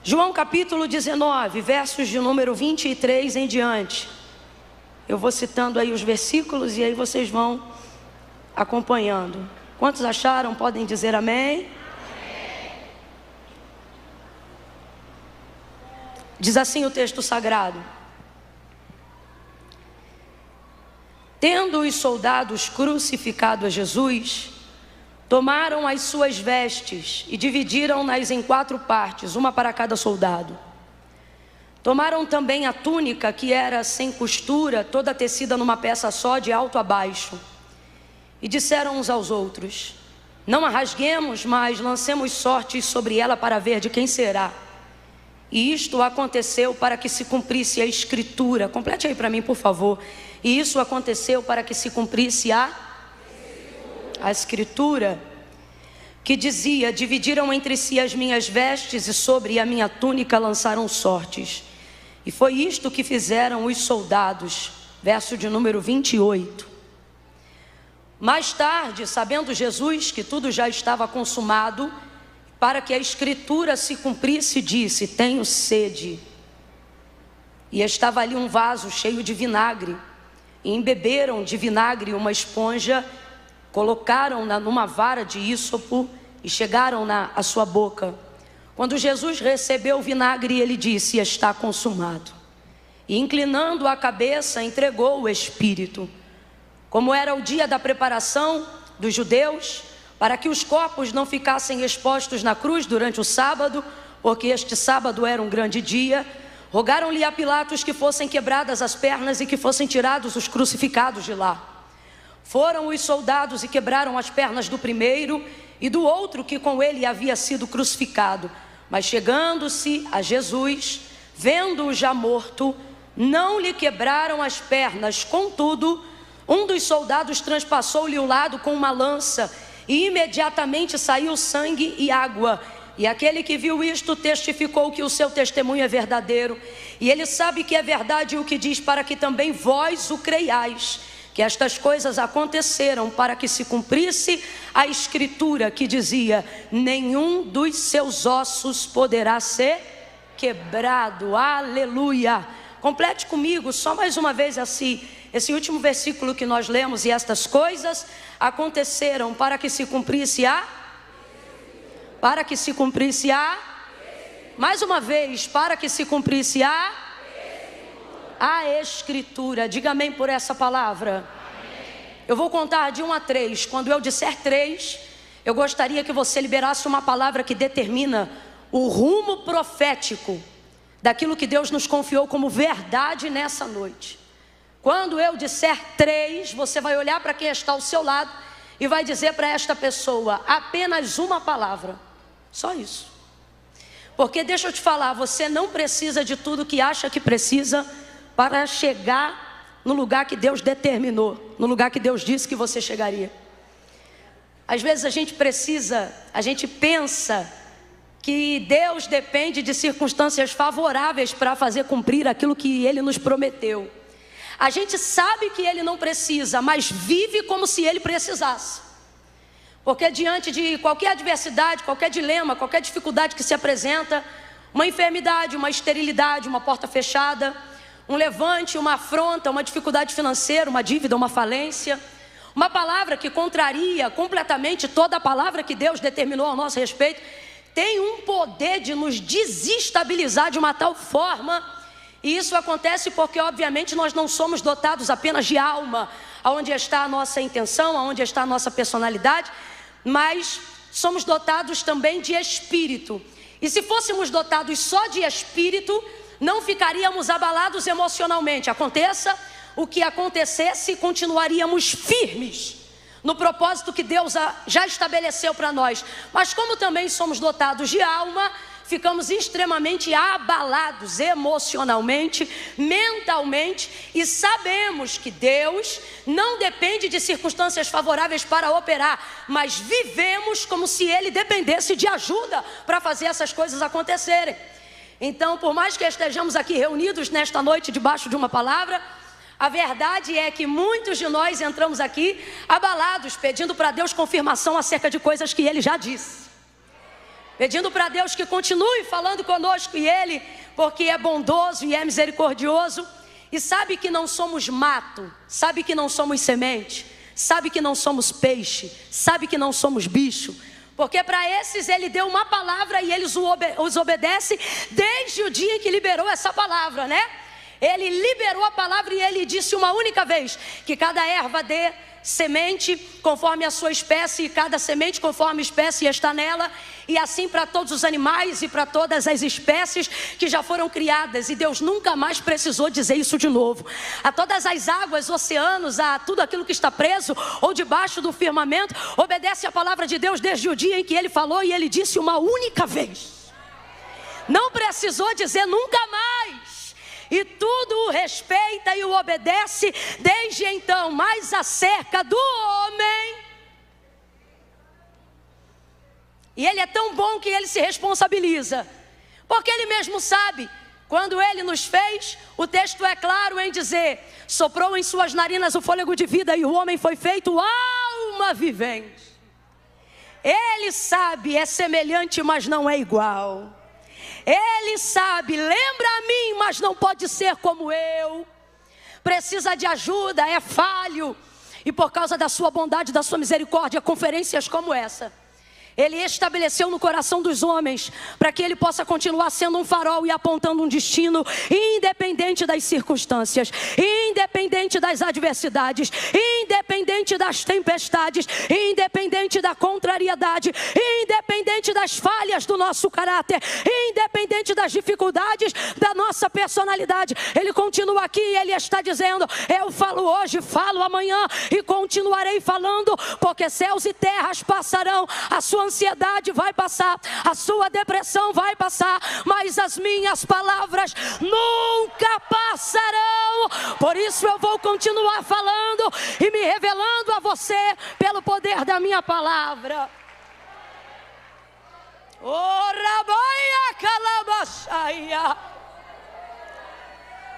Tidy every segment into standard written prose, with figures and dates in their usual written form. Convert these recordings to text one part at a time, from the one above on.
João capítulo 19, versos de número 23 em diante. Eu vou citando aí os versículos e aí vocês vão acompanhando. Quantos acharam? Podem dizer amém? Diz assim o texto sagrado: tendo os soldados crucificado a Jesus, tomaram as suas vestes e dividiram-nas em 4 partes, uma para cada soldado. Tomaram também a túnica, que era sem costura, toda tecida numa peça só, de alto a baixo. E disseram uns aos outros: não a rasguemos, mas lancemos sortes sobre ela para ver de quem será. E isto aconteceu para que se cumprisse a escritura. Complete aí para mim, por favor. E isso aconteceu para que se cumprisse a escritura, que dizia: dividiram entre si as minhas vestes e sobre a minha túnica lançaram sortes. E foi isto que fizeram os soldados. Verso de número 28. Mais tarde, sabendo Jesus que tudo já estava consumado, para que a escritura se cumprisse, disse: tenho sede. E estava ali um vaso cheio de vinagre, e embeberam de vinagre uma esponja, colocaram-na numa vara de ísopo e chegaram-na à sua boca. Quando Jesus recebeu o vinagre, ele disse: está consumado. E inclinando a cabeça, entregou o Espírito. Como era o dia da preparação dos judeus, para que os corpos não ficassem expostos na cruz durante o sábado, porque este sábado era um grande dia, rogaram-lhe a Pilatos que fossem quebradas as pernas e que fossem tirados os crucificados de lá. Foram os soldados e quebraram as pernas do primeiro e do outro que com ele havia sido crucificado. Mas chegando-se a Jesus, vendo-o já morto, não lhe quebraram as pernas. Contudo, um dos soldados transpassou-lhe o lado com uma lança, e imediatamente saiu sangue e água. E aquele que viu isto testificou que o seu testemunho é verdadeiro. E ele sabe que é verdade o que diz, para que também vós o creiais, que estas coisas aconteceram para que se cumprisse a escritura que dizia: nenhum dos seus ossos poderá ser quebrado. Aleluia! Complete comigo só mais uma vez assim esse último versículo que nós lemos: e estas coisas aconteceram para que se cumprisse mais uma vez, para que se cumprisse a escritura. Diga amém por essa palavra. Eu vou contar de 1 a 3. Quando eu disser 3, eu gostaria que você liberasse uma palavra que determina o rumo profético daquilo que Deus nos confiou como verdade nessa noite. Quando eu disser 3, você vai olhar para quem está ao seu lado e vai dizer para esta pessoa apenas uma palavra, só isso. Porque deixa eu te falar, você não precisa de tudo que acha que precisa para chegar no lugar que Deus determinou, no lugar que Deus disse que você chegaria. Às vezes a gente pensa que Deus depende de circunstâncias favoráveis para fazer cumprir aquilo que Ele nos prometeu. A gente sabe que Ele não precisa, mas vive como se Ele precisasse. Porque diante de qualquer adversidade, qualquer dilema, qualquer dificuldade que se apresenta, uma enfermidade, uma esterilidade, uma porta fechada, um levante, uma afronta, uma dificuldade financeira, uma dívida, uma falência, uma palavra que contraria completamente toda a palavra que Deus determinou ao nosso respeito, tem um poder de nos desestabilizar de uma tal forma. E isso acontece porque obviamente nós não somos dotados apenas de alma, aonde está a nossa intenção, aonde está a nossa personalidade, mas somos dotados também de espírito. E se fôssemos dotados só de espírito, não ficaríamos abalados emocionalmente. Aconteça o que acontecesse, continuaríamos firmes no propósito que Deus já estabeleceu para nós. Mas como também somos dotados de alma, ficamos extremamente abalados emocionalmente, mentalmente, e sabemos que Deus não depende de circunstâncias favoráveis para operar, mas vivemos como se Ele dependesse de ajuda para fazer essas coisas acontecerem. Então, por mais que estejamos aqui reunidos nesta noite debaixo de uma palavra, a verdade é que muitos de nós entramos aqui abalados, pedindo para Deus confirmação acerca de coisas que Ele já disse. pedindo para Deus que continue falando conosco e Ele, porque é bondoso e é misericordioso, e sabe que não somos mato, sabe que não somos semente, sabe que não somos peixe, sabe que não somos bicho, porque para esses Ele deu uma palavra e eles os obedecem desde o dia em que liberou essa palavra, né? Ele liberou a palavra e Ele disse uma única vez que cada erva dê semente conforme a sua espécie, e cada semente conforme a espécie está nela, e assim para todos os animais e para todas as espécies que já foram criadas, e Deus nunca mais precisou dizer isso de novo. A todas as águas, oceanos, a tudo aquilo que está preso ou debaixo do firmamento, obedece a palavra de Deus desde o dia em que Ele falou, e Ele disse uma única vez, não precisou dizer nunca mais. E tudo o respeita e o obedece desde então. Mas acerca do homem, e ele é tão bom que ele se responsabiliza, porque ele mesmo sabe, quando ele nos fez, o texto é claro em dizer: soprou em suas narinas o fôlego de vida, e o homem foi feito alma vivente. Ele sabe, é semelhante, mas não é igual. Ele sabe, lembra a mim, mas não pode ser como eu. Precisa de ajuda, é falho. E por causa da sua bondade, da sua misericórdia, conferências como essa, Ele estabeleceu no coração dos homens, para que Ele possa continuar sendo um farol e apontando um destino, independente das circunstâncias, independente das adversidades, independente das tempestades, independente da contrariedade, independente das falhas do nosso caráter, independente das dificuldades da nossa personalidade. Ele continua aqui e Ele está dizendo: eu falo hoje, falo amanhã e continuarei falando, porque céus e terras passarão, a sua ansiedade vai passar, a sua depressão vai passar, mas as minhas palavras nunca passarão. Por isso eu vou continuar falando e me revelando a você pelo poder da minha palavra.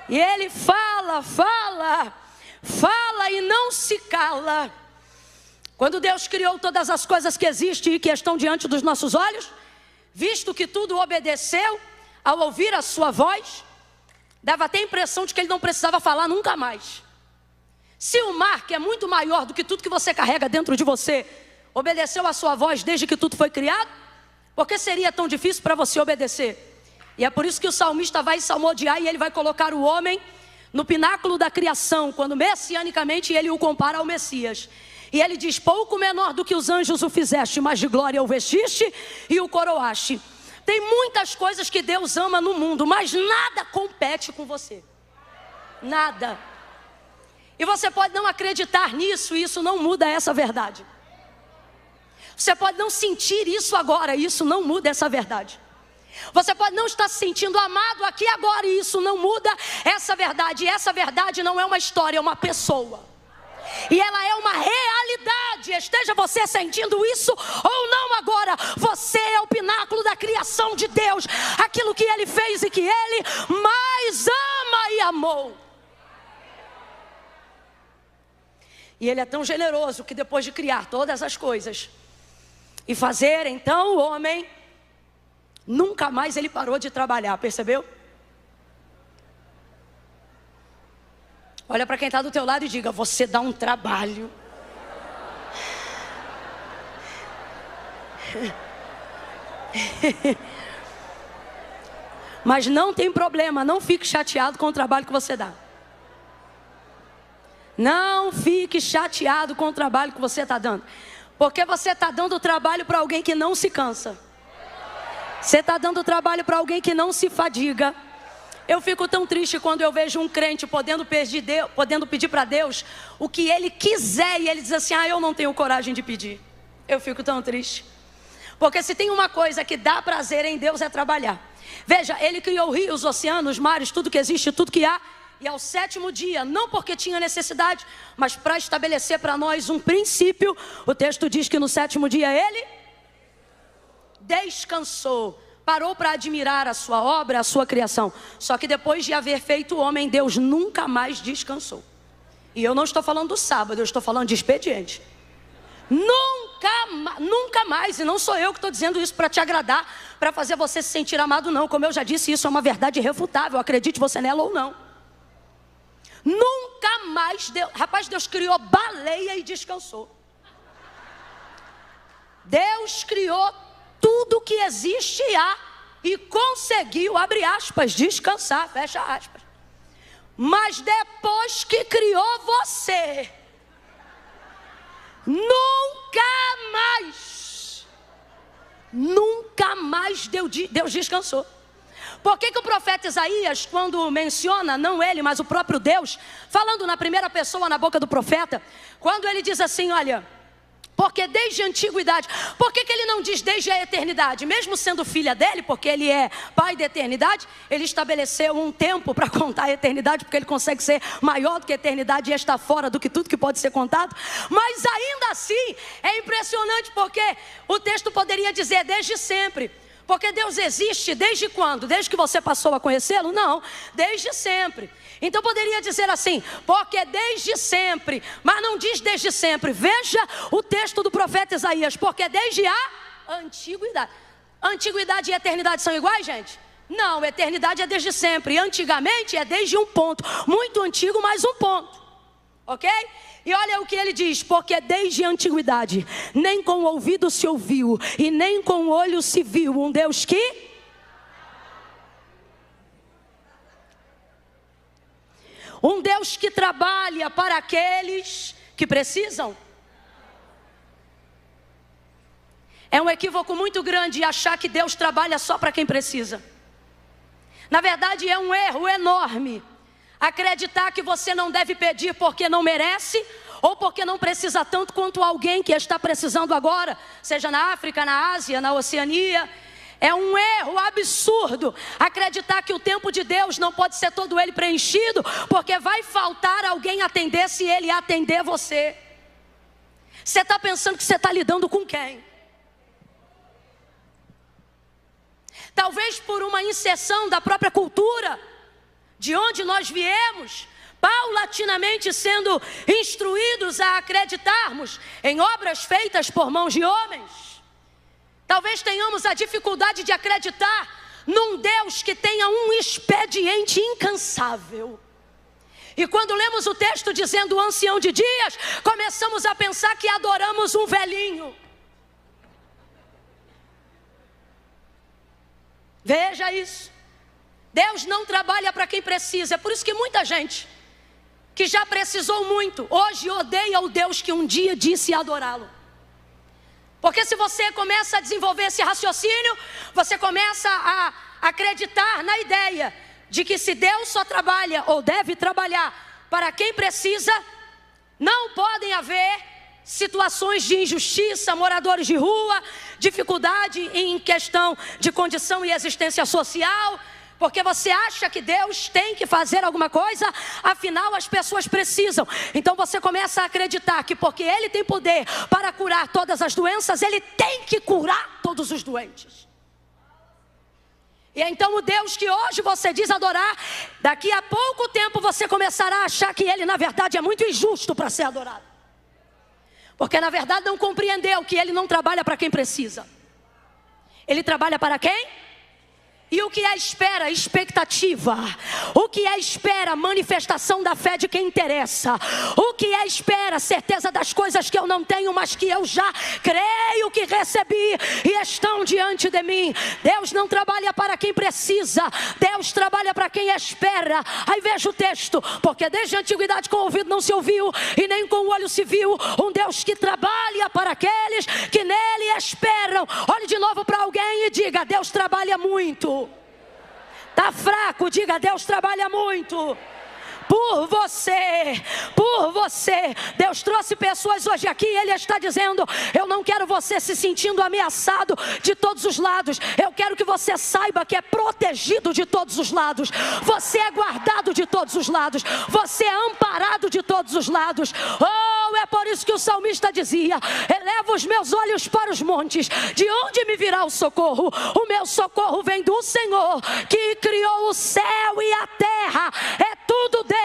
E Ele fala e não se cala. Quando Deus criou todas as coisas que existem e que estão diante dos nossos olhos, visto que tudo obedeceu ao ouvir a sua voz, dava até a impressão de que Ele não precisava falar nunca mais. Se o mar, que é muito maior do que tudo que você carrega dentro de você, obedeceu a sua voz desde que tudo foi criado, por que seria tão difícil para você obedecer? E é por isso que o salmista vai salmodiar e ele vai colocar o homem no pináculo da criação, quando messianicamente ele o compara ao Messias. E ele diz: pouco menor do que os anjos o fizeste, mas de glória o vestiste e o coroaste. Tem muitas coisas que Deus ama no mundo, mas nada compete com você. Nada. E você pode não acreditar nisso, e isso não muda essa verdade. Você pode não sentir isso agora, e isso não muda essa verdade. Você pode não estar se sentindo amado aqui agora, e isso não muda essa verdade. E essa verdade não é uma história, é uma pessoa. E ela é uma realidade. Esteja você sentindo isso ou não agora, você é o pináculo da criação de Deus, aquilo que Ele fez e que Ele mais ama e amou. E Ele é tão generoso que depois de criar todas as coisas e fazer então o homem, nunca mais Ele parou de trabalhar, percebeu? Olha para quem está do teu lado e diga: você dá um trabalho. Mas não tem problema, não fique chateado com o trabalho que você dá. Não fique chateado com o trabalho que você está dando, porque você está dando trabalho para alguém que não se cansa. Você está dando trabalho para alguém que não se fadiga. Eu fico tão triste quando eu vejo um crente podendo pedir para Deus o que ele quiser, e ele diz assim: eu não tenho coragem de pedir. Eu fico tão triste, porque se tem uma coisa que dá prazer em Deus é trabalhar. Veja, Ele criou rios, oceanos, mares, tudo que existe, tudo que há, e ao sétimo dia, não porque tinha necessidade, mas para estabelecer para nós um princípio. O texto diz que no sétimo dia Ele descansou, parou para admirar a sua obra, a sua criação. Só que depois de haver feito o homem, Deus nunca mais descansou. E eu não estou falando do sábado, eu estou falando de expediente. Nunca nunca mais, e não sou eu que estou dizendo isso para te agradar, para fazer você se sentir amado, não. Como eu já disse, isso é uma verdade irrefutável, acredite você nela ou não. Nunca mais, Deus criou baleia e descansou. Deus criou tudo que existe e há, e conseguiu, abre aspas, descansar, fecha aspas. Mas depois que criou você, nunca mais Deus descansou. Por que o profeta Isaías, quando menciona, não ele, mas o próprio Deus, falando na primeira pessoa na boca do profeta, quando ele diz assim, olha, porque desde a antiguidade, por que ele não diz desde a eternidade? Mesmo sendo filha dele, porque ele é pai da eternidade, ele estabeleceu um tempo para contar a eternidade, porque ele consegue ser maior do que a eternidade e está fora do que tudo que pode ser contado. Mas ainda assim, é impressionante, porque o texto poderia dizer desde sempre. Porque Deus existe desde quando? Desde que você passou a conhecê-lo? Não, desde sempre. Então poderia dizer assim, porque desde sempre, mas não diz desde sempre. Veja o texto do profeta Isaías, porque desde a antiguidade. Antiguidade e eternidade são iguais, gente? Não, eternidade é desde sempre. Antigamente é desde um ponto, muito antigo, mais um ponto. Ok? E olha o que ele diz, porque desde a antiguidade, nem com o ouvido se ouviu, e nem com o olho se viu, um Deus que... Um Deus que trabalha para aqueles que precisam. É um equívoco muito grande achar que Deus trabalha só para quem precisa. Na verdade é um erro enorme acreditar que você não deve pedir porque não merece, ou porque não precisa tanto quanto alguém que está precisando agora, seja na África, na Ásia, na Oceania. É um erro absurdo acreditar que o tempo de Deus não pode ser todo ele preenchido, porque vai faltar alguém atender se ele atender você. Você está pensando que você está lidando com quem? Talvez por uma inserção da própria cultura, de onde nós viemos, paulatinamente sendo instruídos a acreditarmos em obras feitas por mãos de homens. Talvez tenhamos a dificuldade de acreditar num Deus que tenha um expediente incansável. E quando lemos o texto dizendo o ancião de dias, começamos a pensar que adoramos um velhinho. Veja isso. Deus não trabalha para quem precisa. É por isso que muita gente que já precisou muito, hoje odeia o Deus que um dia disse adorá-lo. Porque se você começa a desenvolver esse raciocínio, você começa a acreditar na ideia de que se Deus só trabalha ou deve trabalhar para quem precisa, não podem haver situações de injustiça, moradores de rua, dificuldade em questão de condição e existência social, porque você acha que Deus tem que fazer alguma coisa, afinal as pessoas precisam. Então você começa a acreditar que porque Ele tem poder para curar todas as doenças, Ele tem que curar todos os doentes. E então o Deus que hoje você diz adorar, daqui a pouco tempo você começará a achar que Ele na verdade é muito injusto para ser adorado. Porque na verdade não compreendeu que Ele não trabalha para quem precisa. Ele trabalha para quem? E o que é espera? Expectativa. O que é espera? Manifestação da fé de quem interessa. O que é espera? Certeza das coisas que eu não tenho, mas que eu já creio que recebi e estão diante de mim. Deus não trabalha para quem precisa, Deus trabalha para quem espera. Aí veja o texto, porque desde a antiguidade com o ouvido não se ouviu e nem com o olho se viu, um Deus que trabalha para aqueles que nele esperam. Olhe de novo para alguém e diga: Deus trabalha muito. Está fraco, diga: Deus trabalha muito. Por você, Deus trouxe pessoas hoje aqui e Ele está dizendo: eu não quero você se sentindo ameaçado de todos os lados. Eu quero que você saiba que é protegido de todos os lados. Você é guardado de todos os lados. Você é amparado de todos os lados. Oh, é por isso que o salmista dizia: eleva os meus olhos para os montes. De onde me virá o socorro? O meu socorro vem do Senhor, que criou o céu e a terra. É tudo dele.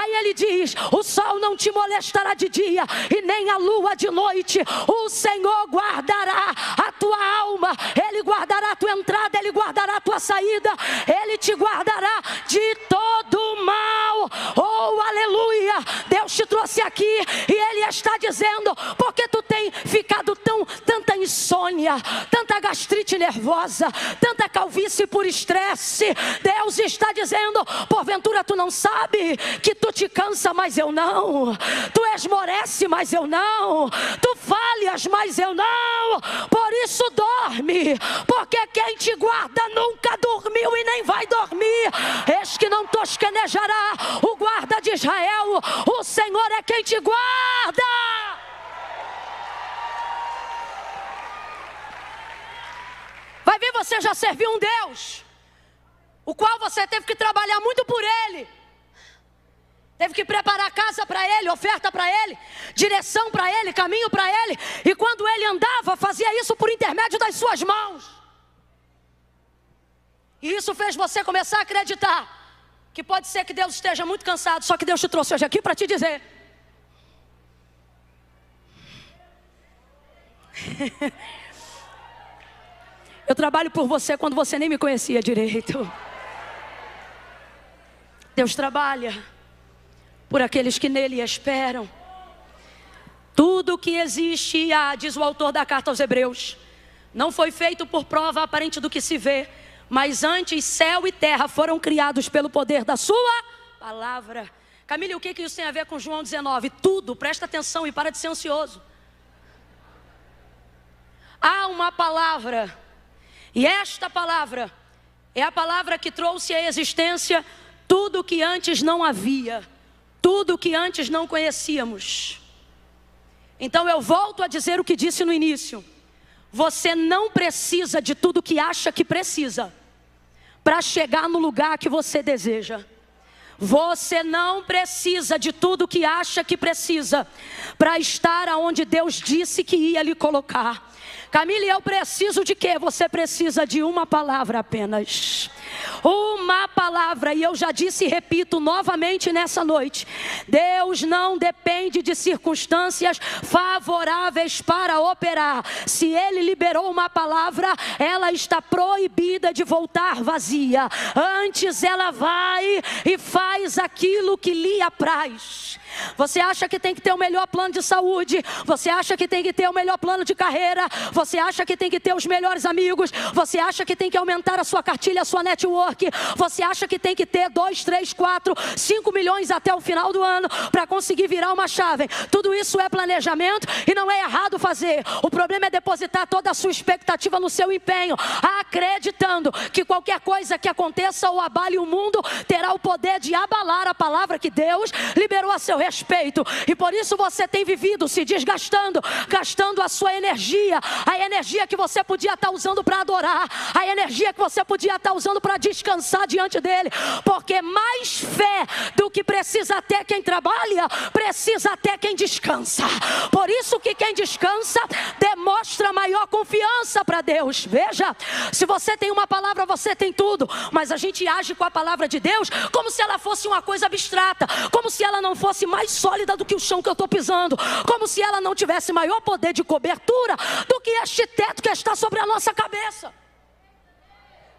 Aí ele diz: diz: o sol não te molestará de dia e nem a lua de noite. O Senhor guardará a tua alma, Ele guardará a tua entrada, Ele guardará a tua saída, Ele te guardará de todo mal. Oh, aleluia! Deus te trouxe aqui e Ele está dizendo: porque tu tem ficado tanta insônia, tanta gastrite nervosa, tanta calvície por estresse. Deus está dizendo: porventura tu não sabe que tu te cansa, mas eu não. Tu esmorece, mas eu não. Tu falhas, mas eu não. Por isso dorme, porque quem te guarda nunca dormiu e nem vai dormir. Eis que não tosquenejará o guarda de Israel. O Senhor é quem te guarda. Vai ver, você já serviu um Deus o qual você teve que trabalhar muito por Ele. Teve que preparar casa para Ele, oferta para Ele, direção para Ele, caminho para Ele. E quando Ele andava, fazia isso por intermédio das suas mãos. E isso fez você começar a acreditar que pode ser que Deus esteja muito cansado. Só que Deus te trouxe hoje aqui para te dizer: eu trabalho por você quando você nem me conhecia direito. Deus trabalha por aqueles que nele esperam. Tudo que existe e há, diz o autor da carta aos Hebreus, não foi feito por prova aparente do que se vê, mas antes céu e terra foram criados pelo poder da sua palavra. Camille, o que isso tem a ver com João 19? Tudo, presta atenção e para de ser ansioso. Há uma palavra, e esta palavra é a palavra que trouxe à existência tudo que antes não havia, tudo que antes não conhecíamos. Então eu volto a dizer o que disse no início: você não precisa de tudo que acha que precisa para chegar no lugar que você deseja. Você não precisa de tudo que acha que precisa para estar aonde Deus disse que ia lhe colocar. Camille, eu preciso de quê? Você precisa de uma palavra apenas. Uma palavra, e eu já disse e repito novamente nessa noite: Deus não depende de circunstâncias favoráveis para operar. Se Ele liberou uma palavra, ela está proibida de voltar vazia. Antes ela vai e faz aquilo que lhe apraz. Você acha que tem que ter o melhor plano de saúde, você acha que tem que ter o melhor plano de carreira, você acha que tem que ter os melhores amigos, você acha que tem que aumentar a sua cartilha, a sua network, você acha que tem que ter 2, 3, 4, 5 milhões até o final do ano para conseguir virar uma chave. Tudo isso é planejamento e não é errado fazer. O problema é depositar toda a sua expectativa no seu empenho, acreditando que qualquer coisa que aconteça ou abale o mundo terá o poder de abalar a palavra que Deus liberou a seu respeito. E por isso você tem vivido se desgastando, gastando a sua energia, a energia que você podia estar usando para adorar, a energia que você podia estar usando para descansar diante dele, porque mais fé do que precisa ter quem trabalha, precisa ter quem descansa. Por isso que quem descansa demonstra maior confiança para Deus. Veja, se você tem uma palavra, você tem tudo, mas a gente age com a palavra de Deus como se ela fosse uma coisa abstrata, como se ela não fosse mais sólida do que o chão que eu estou pisando, como se ela não tivesse maior poder de cobertura do que este teto que está sobre a nossa cabeça.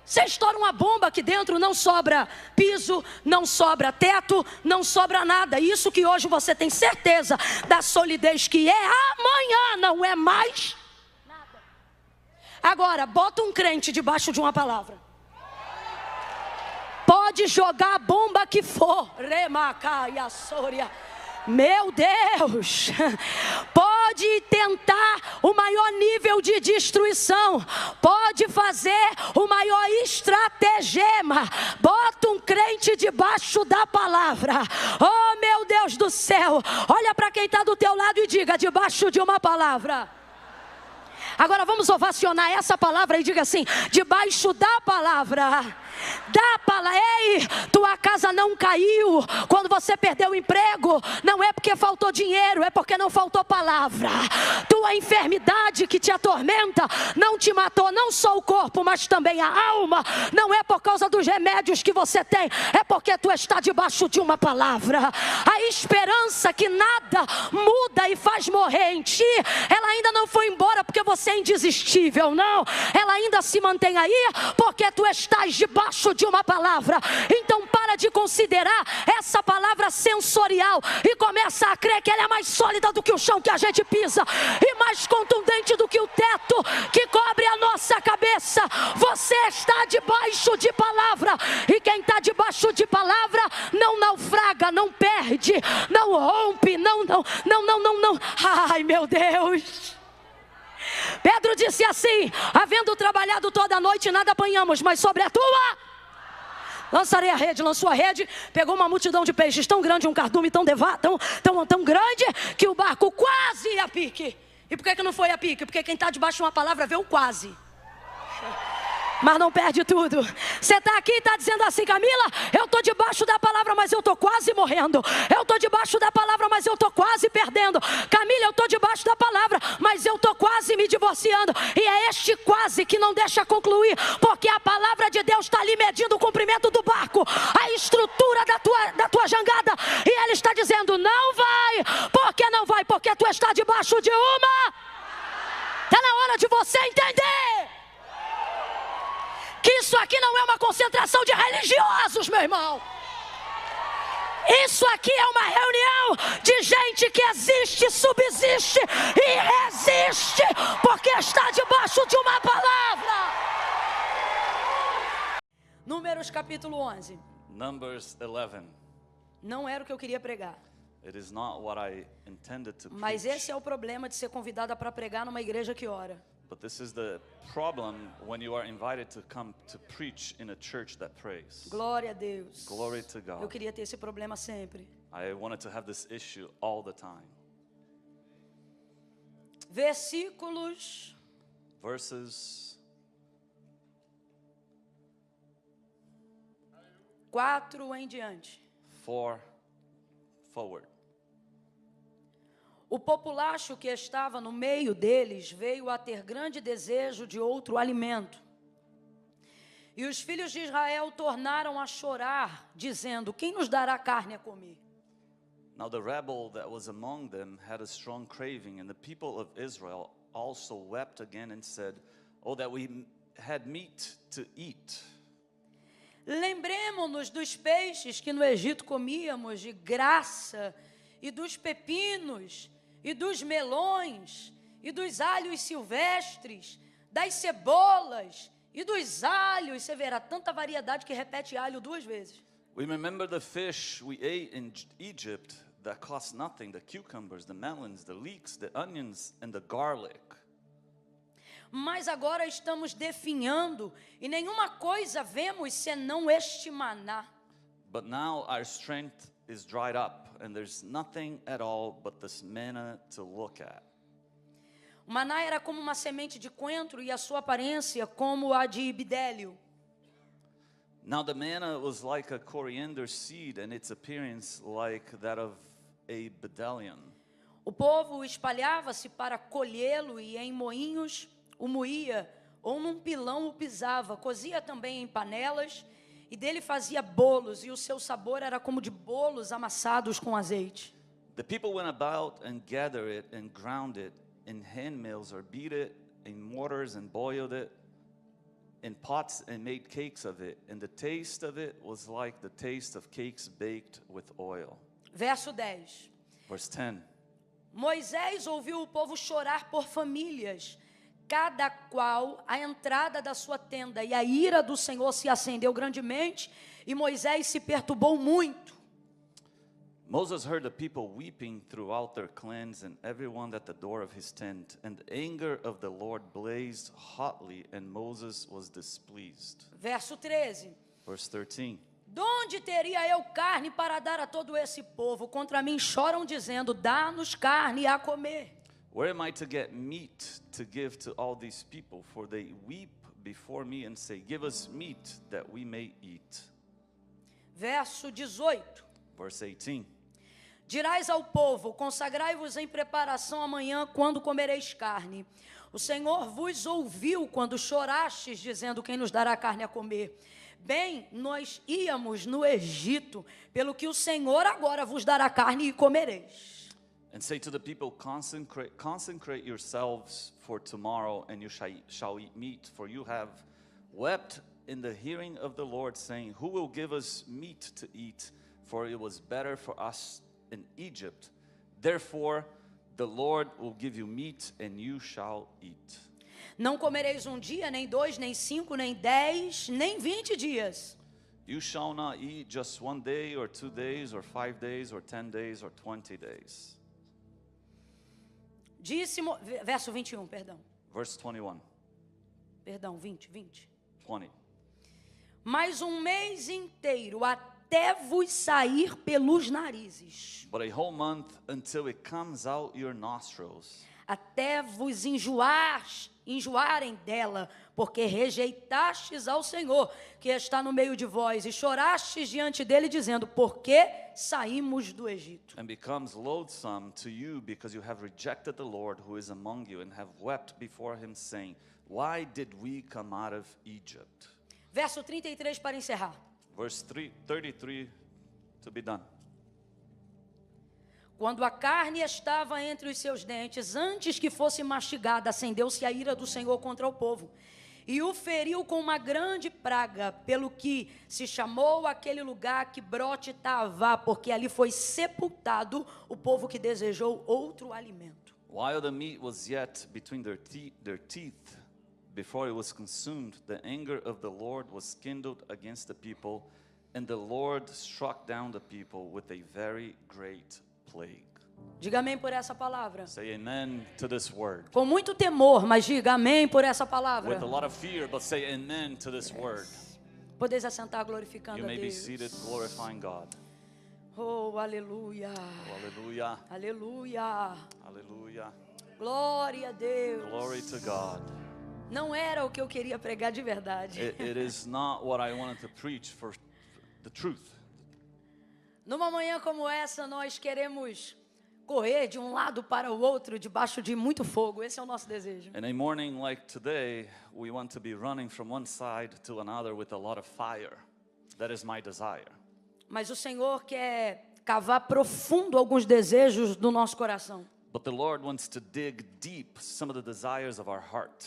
Você estoura uma bomba aqui dentro, não sobra piso, não sobra teto, não sobra nada. Isso que hoje você tem certeza da solidez que é, amanhã não é mais nada. Agora, bota um crente debaixo de uma palavra. Pode jogar a bomba que for, remacaia, soria. Meu Deus, pode tentar o maior nível de destruição, pode fazer o maior estratagema, bota um crente debaixo da palavra. Oh meu Deus do céu, olha para quem está do teu lado e diga: debaixo de uma palavra. Agora vamos ovacionar essa palavra e diga assim: debaixo da palavra. Dá palavra. Ei, tua casa não caiu quando você perdeu o emprego. Não é porque faltou dinheiro, é porque não faltou palavra. Tua enfermidade que te atormenta não te matou, não só o corpo, mas também a alma. Não é por causa dos remédios que você tem, é porque tu está debaixo de uma palavra. A esperança que nada muda e faz morrer em ti, ela ainda não foi embora porque você é indesistível, não. Ela ainda se mantém aí porque tu estás debaixo de uma palavra. Então para de considerar essa palavra sensorial e começa a crer que ela é mais sólida do que o chão que a gente pisa e mais contundente do que o teto que cobre a nossa cabeça. Você está debaixo de palavra, e quem está debaixo de palavra não naufraga, não perde, não rompe, não. Ai, meu Deus. Pedro disse assim: havendo trabalhado toda a noite, nada apanhamos, mas sobre a tua lançarei a rede. Lançou a rede, pegou uma multidão de peixes tão grande, um cardume tão grande, que o barco quase ia a pique. E por que não foi a pique? Porque quem está debaixo de uma palavra vê o quase, mas não perde tudo. Você está aqui e está dizendo assim: Camila, eu estou debaixo da palavra, mas eu estou quase morrendo. Eu estou debaixo da palavra, mas eu estou quase perdendo. Camila, eu estou debaixo da palavra, mas eu estou quase me divorciando. E é este quase que não deixa concluir, porque a palavra de Deus está ali medindo o comprimento do barco, a estrutura da tua jangada, e Ele está dizendo: não vai. Por que não vai? Porque tu está debaixo de uma. Está na hora de você entender que isso aqui não é uma concentração de religiosos, meu irmão. Isso aqui é uma reunião de gente que existe, subsiste e resiste, porque está debaixo de uma palavra. Números capítulo 11. Numbers 11. Não era o que eu queria pregar. It is not what I intended to Mas preach. esse é o problema de ser convidada para pregar numa igreja que ora. But this is the problem when you are invited to come to preach in a church that prays. Glória a Deus. Glory to God. Eu queria ter esse problema sempre. I wanted to have this issue all the time. Versículos Verses 4 em diante. 4 forward. O populacho que estava no meio deles veio a ter grande desejo de outro alimento. E os filhos de Israel tornaram a chorar, dizendo: quem nos dará carne a comer? Now the rebel that was among them had a strong craving, and the people of Israel also wept again and said, "Oh, that we had meat to eat." Lembremo-nos dos peixes que no Egito comíamos de graça, e dos pepinos, e dos melões, e dos alhos silvestres, das cebolas, e dos alhos. Você verá tanta variedade que repete alho 2 vezes. We remember the fish we ate in Egypt that cost nothing, the cucumbers, the melons, the leeks, the onions, and the garlic. Mas agora estamos definhando, e nenhuma coisa vemos senão este maná. But now our strength is dried up, and there's nothing at all but this manna to look at. O maná era como uma semente de coentro, e a sua aparência como a de bidélio. Now the manna was like a coriander seed, and its appearance like that of a bdellium. O povo espalhava-se para colhê-lo, e em moinhos o moía, ou num pilão o pisava. Cozia também em panelas, e dele fazia bolos, e o seu sabor era como de bolos amassados com azeite. The people went about and gathered it and ground it in hand mills, or beat it in mortars and boiled it in pots and made cakes of it. And the taste of it was like the taste of cakes baked with oil. Verso 10. Verse 10. Moisés ouviu o povo chorar por famílias, cada qual à entrada da sua tenda, e a ira do Senhor se acendeu grandemente, e Moisés se perturbou muito. Moses heard the people weeping throughout their clans, and everyone at the door of his tent. And the anger of the Lord blazed hotly, and Moses was displeased. Verso 13. Verse 13. Donde teria eu carne para dar a todo esse povo? Contra mim choram, dizendo: dá-nos carne a comer. Where am I to get meat to give to all these people? For they weep before me and say, give us meat that we may eat. Verso 18. Verse 18. Dirás ao povo, consagrai-vos em preparação amanhã, quando comereis carne. O Senhor vos ouviu quando chorastes, dizendo, quem nos dará carne a comer? Bem, nós íamos no Egito, pelo que o Senhor agora vos dará carne e comereis. And say to the people, consecrate yourselves for tomorrow, and you shall eat meat, for you have wept in the hearing of the Lord, saying, who will give us meat to eat? For it was better for us in Egypt. Therefore, the Lord will give you meat, and you shall eat. Não comereis um dia, nem 2, nem 5, nem 10, nem 20 dias. You shall not eat just 1 day, or 2 days, or 5 days, or 10 days, or 20 days. Verso 21, perdão. Verse 21. Perdão, 20. 20. Mais um mês inteiro, até vos sair pelos narizes. But a whole month until it comes out your nostrils. Até vos enjoarem dela, porque rejeitastes ao Senhor, que está no meio de vós, e chorastes diante dele, dizendo, por que saímos do Egito? And becomes loathsome to you, because you have rejected the Lord who is among you, and have wept before him, saying, why did we come out of Egypt? Verso 33 para encerrar. Verse 33 to be done. Quando a carne estava entre os seus dentes, antes que fosse mastigada, acendeu-se a ira do Senhor contra o povo, e o feriu com uma grande praga, pelo que se chamou aquele lugar Quibrote Tavá, porque ali foi sepultado o povo que desejou outro alimento. While the meat was yet between their teeth, before it was consumed, the anger of the Lord was kindled against the people, and the Lord struck down the people with a very great plague. Diga amém por essa palavra. Say amen to this word. Com muito temor, mas diga amém por essa palavra. With a lot of fear, but say amen to this word. Podeis assentar glorificando You a may be Deus. seated glorifying God. Oh, aleluia. Hallelujah. Aleluia. Hallelujah. Glória a Deus. Glory to God. Não era o que eu queria pregar de verdade. It is not what I wanted to preach for the truth. Numa manhã como essa, nós queremos correr de um lado para o outro, debaixo de muito fogo. Esse é o nosso desejo. In a morning like today, we want to be running from one side to another with a lot of fire. That is my desire. Mas o Senhor quer cavar profundo alguns desejos do nosso coração. But the Lord wants to dig deep some of the desires of our heart.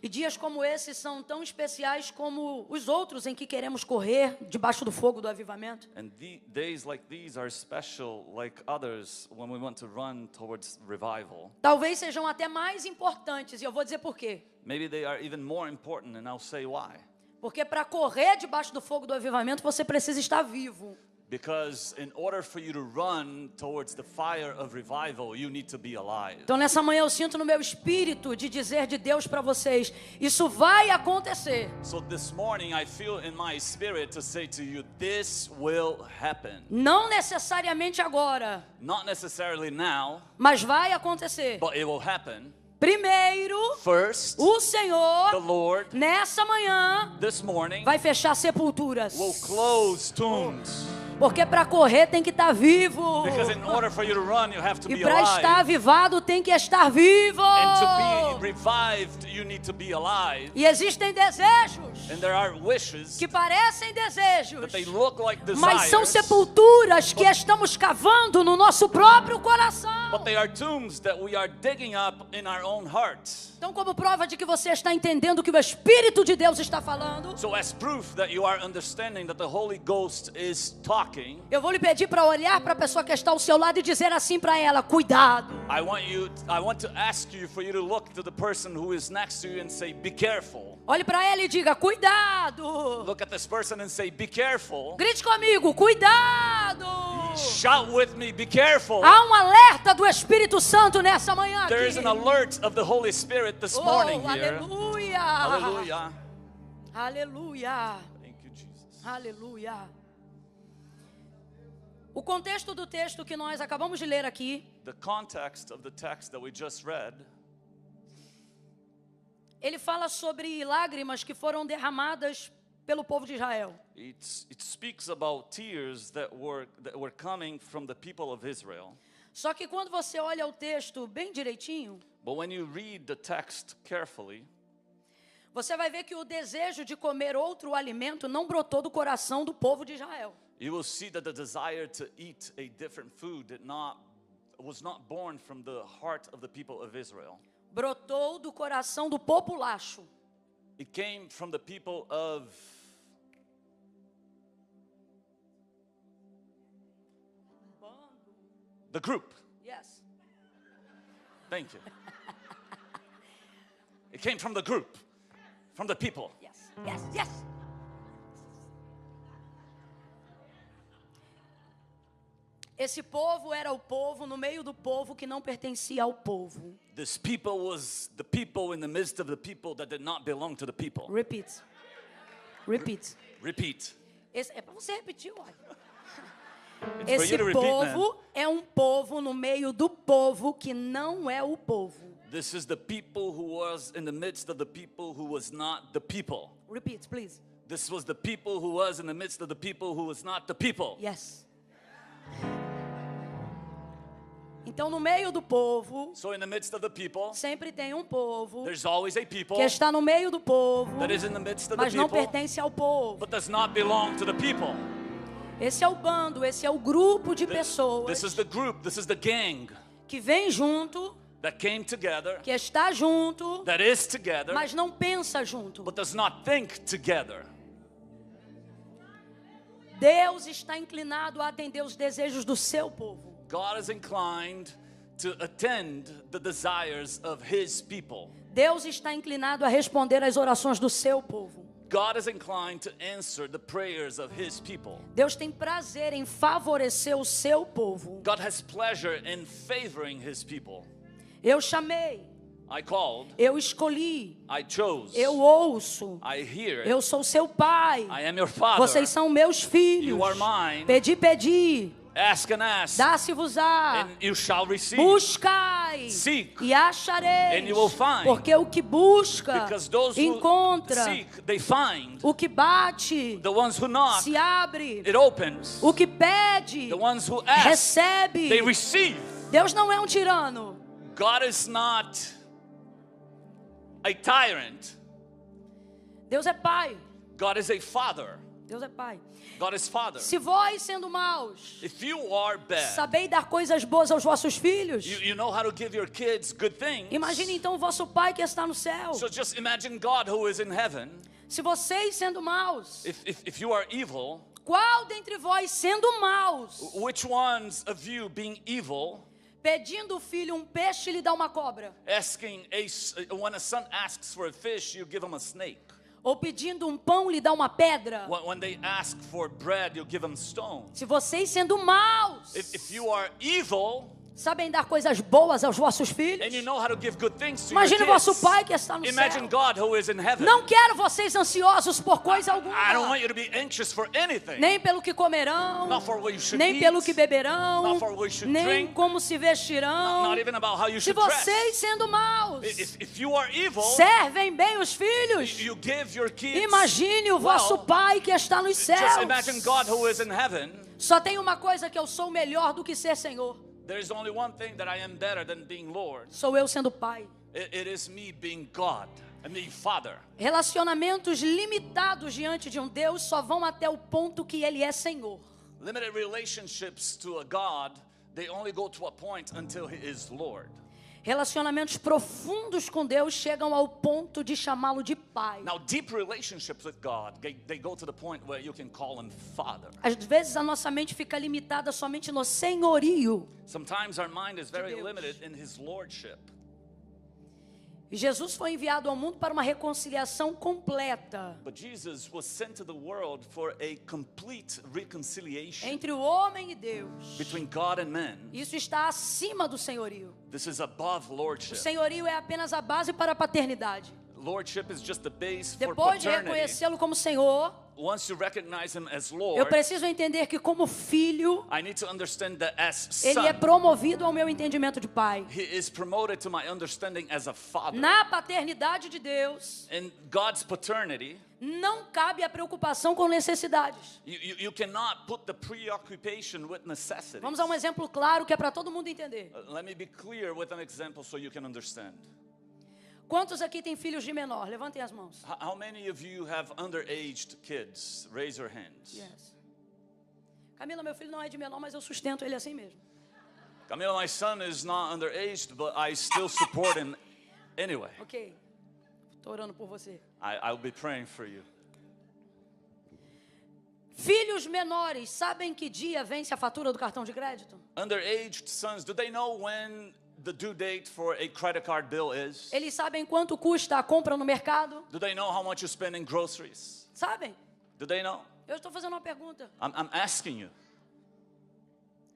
E dias como esses são tão especiais como os outros em que queremos correr debaixo do fogo do avivamento. And days like these are special like others when we want to run towards revival. Talvez sejam até mais importantes, e eu vou dizer por quê. Maybe they are even more important, and I'll say why. Porque para correr debaixo do fogo do avivamento, você precisa estar vivo. Because in order for you to run towards the fire of revival, you need to be alive. Então nessa manhã eu sinto no meu espírito de dizer de Deus para vocês, isso vai acontecer. So this morning I feel in my spirit to say to you, this will happen. Não necessariamente agora, Not necessarily now, mas vai acontecer. but it will happen. Primeiro, First, o the Senhor, Lord nessa manhã, this morning vai fechar sepulturas. will close tombs. Porque para correr tem que estar vivo. Because in order for you to run, you have to E be para estar alive. avivado tem que estar vivo. And to be revived, you need to be alive. E existem desejos And there are wishes que parecem desejos, that they look like mas são desires, sepulturas que estamos cavando no nosso próprio coração. but they are tombs that we are digging up in our own hearts. Então, como prova de que você está entendendo o que o Espírito de Deus está falando, So as proof that you are understanding that the Holy Ghost is talking, eu vou lhe pedir para olhar para a pessoa que está ao seu lado e dizer assim para ela: cuidado. I want to ask you for you to look to the person who is next to you and say, be careful. Olhe para ela e diga: cuidado. Look at this person and say, be careful. Grite comigo: cuidado. Shout with me, be careful. Há um alerta do Espírito Santo nessa manhã aqui. There is an alert of the Holy Spirit this morning here. Aleluia. Hallelujah. Aleluia. Thank you, Jesus. Aleluia. O contexto do texto que nós acabamos de ler aqui The context of the text that we just read ele fala sobre lágrimas que foram derramadas pelo povo de Israel. It speaks about tears that were coming from the people of Israel. Só que quando você olha o texto bem direitinho, But when you read the text carefully, você vai ver que o desejo de comer outro alimento não brotou do coração do povo de Israel. you will see that the desire to eat a different food was not born from the heart of the people of Israel. Brotou do coração do populacho. It came from the people of the group. Yes. Thank you. It came from the group, from the people. Yes. Yes. Yes. Esse povo era o povo no meio do povo que não pertencia ao povo. This people was the people in the midst of the people that did not belong to the people. Repeat. Repeat. Repeat. É para você repetir, olha. It's for Esse you to repeat, povo man. é um povo no meio do povo que não é o povo. This is the people who was in the midst of the people who was not the people. Repeat, please. This was the people who was in the midst of the people who was not the people. Yes. Então, no meio do povo, So in the midst of the people, sempre tem um povo there's always a people que está no meio do povo, that is in the midst of the mas não people, pertence ao povo. but does not belong to the people. Esse é o bando, esse é o grupo de This pessoas is the group, this is the gang que vem junto, that came together, que está junto, that is together, mas não pensa junto. but does not think together. Deus está inclinado a atender os desejos do seu povo. God is inclined to attend the desires of His people. Deus está inclinado a responder às orações do seu povo. God is inclined to answer the prayers of His people. Deus tem prazer em favorecer o seu povo. God has pleasure in favoring His people. Eu chamei, I called, eu escolhi, I chose, eu ouço, I hear, eu sou seu pai. I am your father. Vocês são meus filhos. You are mine. Pedi, pedi. Ask and ask, Dá-se-vos-á. and you shall receive. Buscai Seek, e achareis. and you will find. Porque o que busca Because those who encontra. seek, they find. O que bate The ones who knock, se abre. it opens. O que pede The ones who ask, recebe. they receive. Deus não é um tirano. God is not a tyrant. Deus é pai. God is a father. Deus é pai. God is father. Se vós, sendo maus, If you are bad, sabeis dar coisas boas aos vossos filhos, you know how to give your kids good things. imagine então o vosso pai que está no céu. So just imagine God who is in heaven. Se vocês, sendo maus, If you are evil, qual dentre vós, sendo maus, which ones of you being evil, pedindo o filho um peixe, lhe dá uma cobra? when a son asks for a fish, you give him a snake. Ou pedindo um pão, lhe dá uma pedra? When they ask for bread, you give them stone. Se vocês, sendo maus, If you are evil, sabem dar coisas boas aos vossos filhos, and you know how to give good things to imagine o your vosso kids, pai que está no imagine céu. God who is in heaven. Não quero vocês ansiosos por coisa I don't alguma, want you to be anxious for anything. nem pelo que comerão, Not for what you should nem eat, pelo que beberão, not for what you should nem drink, como se vestirão. not even about how you Se should dress. vocês, sendo maus, If you are evil, servem bem os filhos, you give your kids imagine o vosso well. pai que está nos Just céus. imagine God who is in heaven. Só tem uma coisa que eu sou melhor do que ser Senhor. There's only one thing that I am better than being Lord. Sou eu sendo pai. It is me being God and being Father. Relacionamentos limitados diante de um Deus só vão até o ponto que Ele é Senhor. Limited relationships to a God, they only go to a point until He is Lord. Relacionamentos profundos com Deus chegam ao ponto de chamá-lo de Pai. Now, deep relationships with God, they go to the point where you can call Him Father. Às vezes a nossa mente fica limitada somente no senhorio. Sometimes our mind is very Deus. limited in His Lordship. E Jesus foi enviado ao mundo para uma reconciliação completa But Jesus was sent to the world for a complete reconciliation entre o homem e Deus. between God and man. Isso está acima do senhorio. This is above O lordship. senhorio é apenas a base para a paternidade. Lordship is just the base for Depois de paternity. reconhecê-lo como Senhor, once you recognize him as eu Lord, preciso entender que como filho, I need to understand that as ele é son, promovido ao meu entendimento de pai. he is promoted to my understanding as a father. Na paternidade de Deus, In God's paternity, não cabe a preocupação com necessidades. you cannot put the preoccupation with necessities. Vamos a um exemplo claro que é para todo mundo entender. Let me be clear with an example so you can understand. Quantos aqui têm filhos de menor? Levantem as mãos. How many of you have underaged kids? Raise your hands. Yes. Camila, meu filho não é de menor, mas eu sustento ele assim mesmo. Camila, my son is not underaged, but I still support him anyway. Ok. Estou orando por você. I'll be praying for you. Filhos menores, sabem que dia vence a fatura do cartão de crédito? Underaged sons, do they know when the due date for a credit card bill is? Eles sabem quanto custa a compra no mercado? Do they know how much you spend in groceries? Sabem? Do they know? Eu estou fazendo uma pergunta. I'm asking you.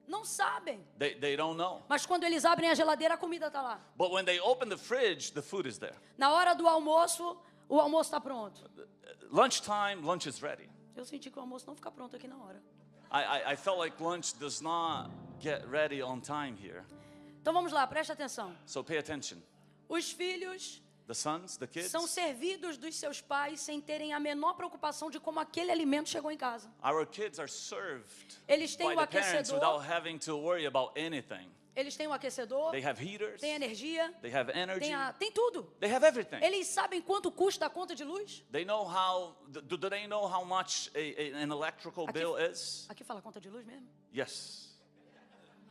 Não sabem. They don't know. Mas quando eles abrem a geladeira, a comida está lá. But when they open the fridge, the food is there. Na hora do almoço, o almoço está pronto. Lunchtime, lunch is ready. Eu senti que o almoço não fica pronto aqui na hora. I felt like lunch does not get ready on time here. Então vamos lá, presta atenção. So pay attention. Os filhos The sons, the kids, são servidos dos seus pais sem terem a menor preocupação de como aquele alimento chegou em casa. our kids are served Eles têm by o the parents aquecedor, without having to worry about anything. eles têm o aquecedor, They have heaters, tem energia, they have energy, tem tudo. they have everything. Eles sabem quanto custa a conta de luz? They know how, do they know how much an electrical Aqui- bill is? Aqui fala conta de luz mesmo? Yes.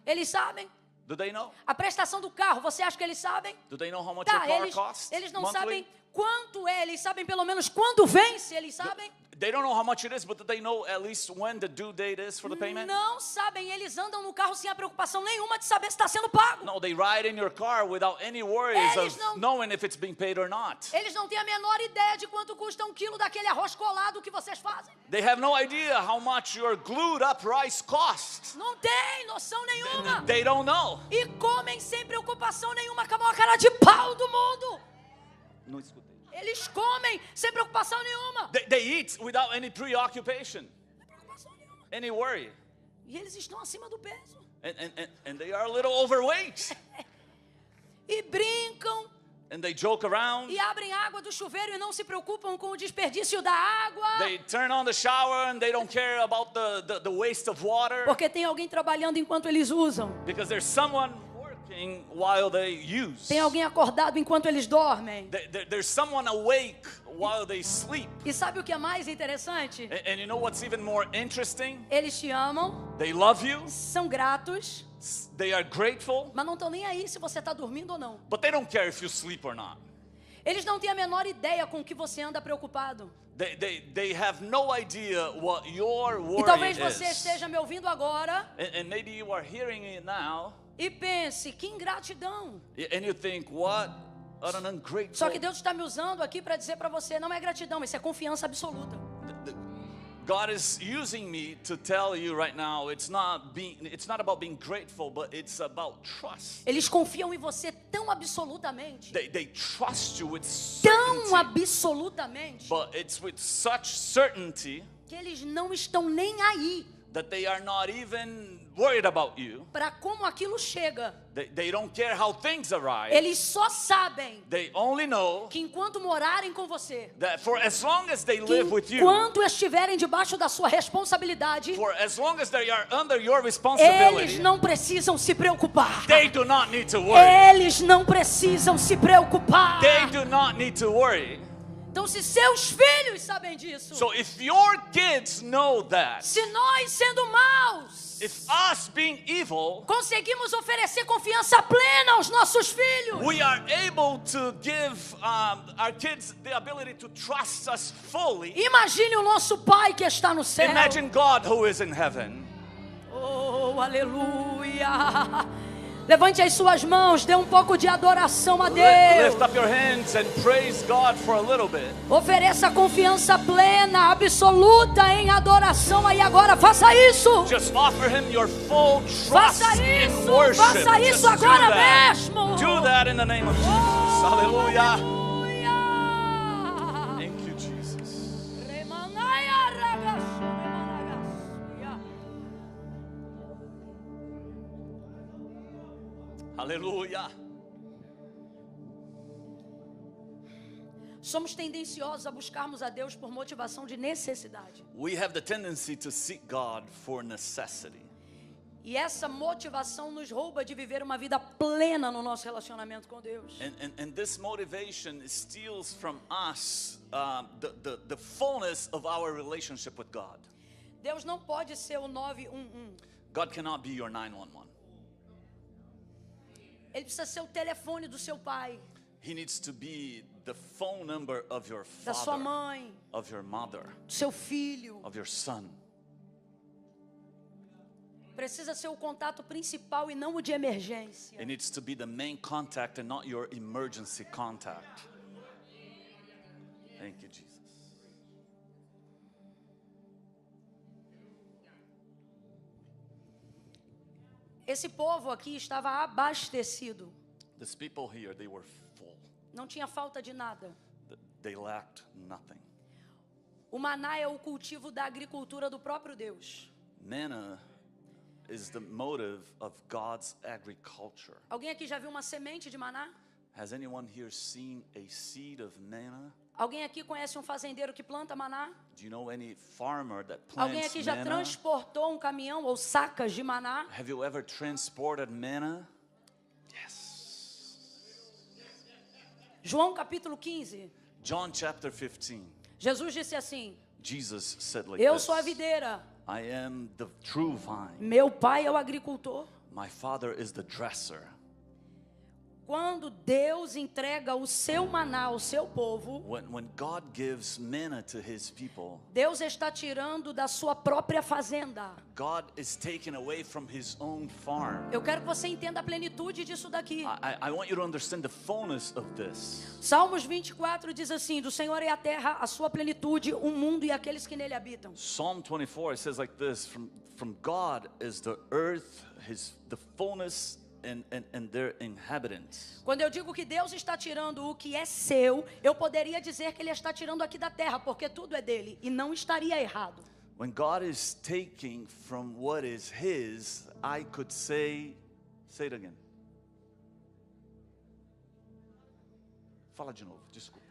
Eles sabem. Do they know? A prestação do carro, você acha que eles sabem? Do they know how much Tá, your car costs eles não monthly? sabem quanto é, eles sabem pelo menos quando vence, eles sabem? They don't know how much it is, but do they know at least when the due date is for the payment? Não sabem, eles andam no carro sem a preocupação nenhuma de saber se está sendo pago. No, they ride in your car without any worries Eles of não- knowing if it's being paid or not. Eles não têm a menor ideia de quanto custa um quilo daquele arroz colado que vocês fazem. They have no idea how much your glued up rice costs. Não tem noção nenhuma. They don't know. E comem sem preocupação nenhuma com a maior cara de pau do mundo. No escutei. Eles comem sem preocupação nenhuma. They eat without any preoccupation, Sem preocupação nenhuma. any worry. E eles estão acima do peso. And they are a little overweight. E brincam. And they joke around. E abrem água do chuveiro e não se preocupam com o desperdício da água. They turn on the shower and they don't care about the waste of water. Porque tem alguém trabalhando enquanto eles usam. Because there's someone working while they use. Tem alguém acordado enquanto eles dormem. There's someone awake while they sleep. E sabe o que é mais interessante? And you know what's even more interesting? Eles te amam, They love you. são gratos, They are grateful. mas não estão nem aí se você está dormindo ou não. But they don't care if you sleep or not. Eles não têm a menor ideia com o que você anda preocupado. They have no idea what your E worry talvez você is. esteja me ouvindo agora And maybe you are hearing it now. e pense, que ingratidão. And you think, what an ungrateful. Só que Deus está me usando aqui para dizer para você, não é gratidão, isso é confiança absoluta. God is using me to tell you right now, it's not about being grateful, but it's about trust. Eles confiam em você tão absolutamente, They trust you with tão certainty, absolutamente, but it's with such certainty que eles não estão nem aí that they are not even worried about you. para como aquilo chega. They don't care how things arrive. Eles só sabem They only know que enquanto morarem com você, that for as long as they que live with you, enquanto estiverem debaixo da sua responsabilidade, for as long as they are under your eles responsibility, não precisam se preocupar. they do not need to worry. Eles não precisam se preocupar. They do not need to worry. Então, se seus filhos sabem disso, So if your kids know that, se nós, sendo maus, if us being evil, conseguimos oferecer confiança plena aos nossos filhos, we are able to give our kids the ability to trust us fully. imagine o nosso Pai que está no céu. Imagine God who is in heaven. Oh, aleluia! Levante as suas mãos, dê um pouco de adoração a Deus. Lift up your hands and praise God for a little bit. Ofereça confiança plena, absoluta em adoração. Aí agora, faça isso. Just offer Him your full trust Faça in isso, worship. faça Just isso do agora that. mesmo. Do that in the name of Jesus. Oh, Hallelujah. aleluia. Thank you, Jesus. Remanaya Hallelujah. Somos tendenciosos a buscarmos a Deus por motivação de necessidade. We have the tendency to seek God for necessity. E essa motivação nos rouba de viver uma vida plena no nosso relacionamento com Deus. And this motivation steals from us the fullness of our relationship with God. Deus não pode ser o 911. God cannot be your 911. Ele precisa ser o telefone do seu pai, He needs to be the phone number of your da sua father, mãe, of your mother, do seu filho. of your son. Precisa ser o contato principal e não o de emergência. It needs to be the main contact and not your emergency contact. Thank you, Jesus. Esse povo aqui estava abastecido. These people here, they were full. Não tinha falta de nada. They lacked nothing. O maná é o cultivo da agricultura do próprio Deus. Manna is the motive of God's agriculture. Alguém aqui já viu uma semente de maná? Has anyone here seen a seed of manna? Alguém aqui conhece um fazendeiro que planta maná? Do you know any farmer that Alguém plants aqui já manna? transportou um caminhão ou sacas de maná? Have you ever transported manna? Yes. João capítulo 15. John chapter 15. Jesus disse assim: Jesus said like Eu this. sou a videira, I am the true vine. meu pai é o agricultor. My father is the dresser. Quando Deus entrega o seu maná ao seu povo, When God gives manna to his people, Deus está tirando da sua própria fazenda. God is taking away from his own farm. Eu quero que você entenda a plenitude disso daqui. I want you to understand the fullness of this. Salmos 24 diz assim: do Senhor é a terra, a sua plenitude, o mundo e aqueles que nele habitam. Psalm 24 it says like this: From God is the earth, the fullness and their inhabitants. Quando eu digo que Deus está tirando o que é seu, eu poderia dizer que Ele está tirando aqui da terra, porque tudo é dele, e não estaria errado. When God is taking from what is his, I could say it again. Fala de novo, desculpa.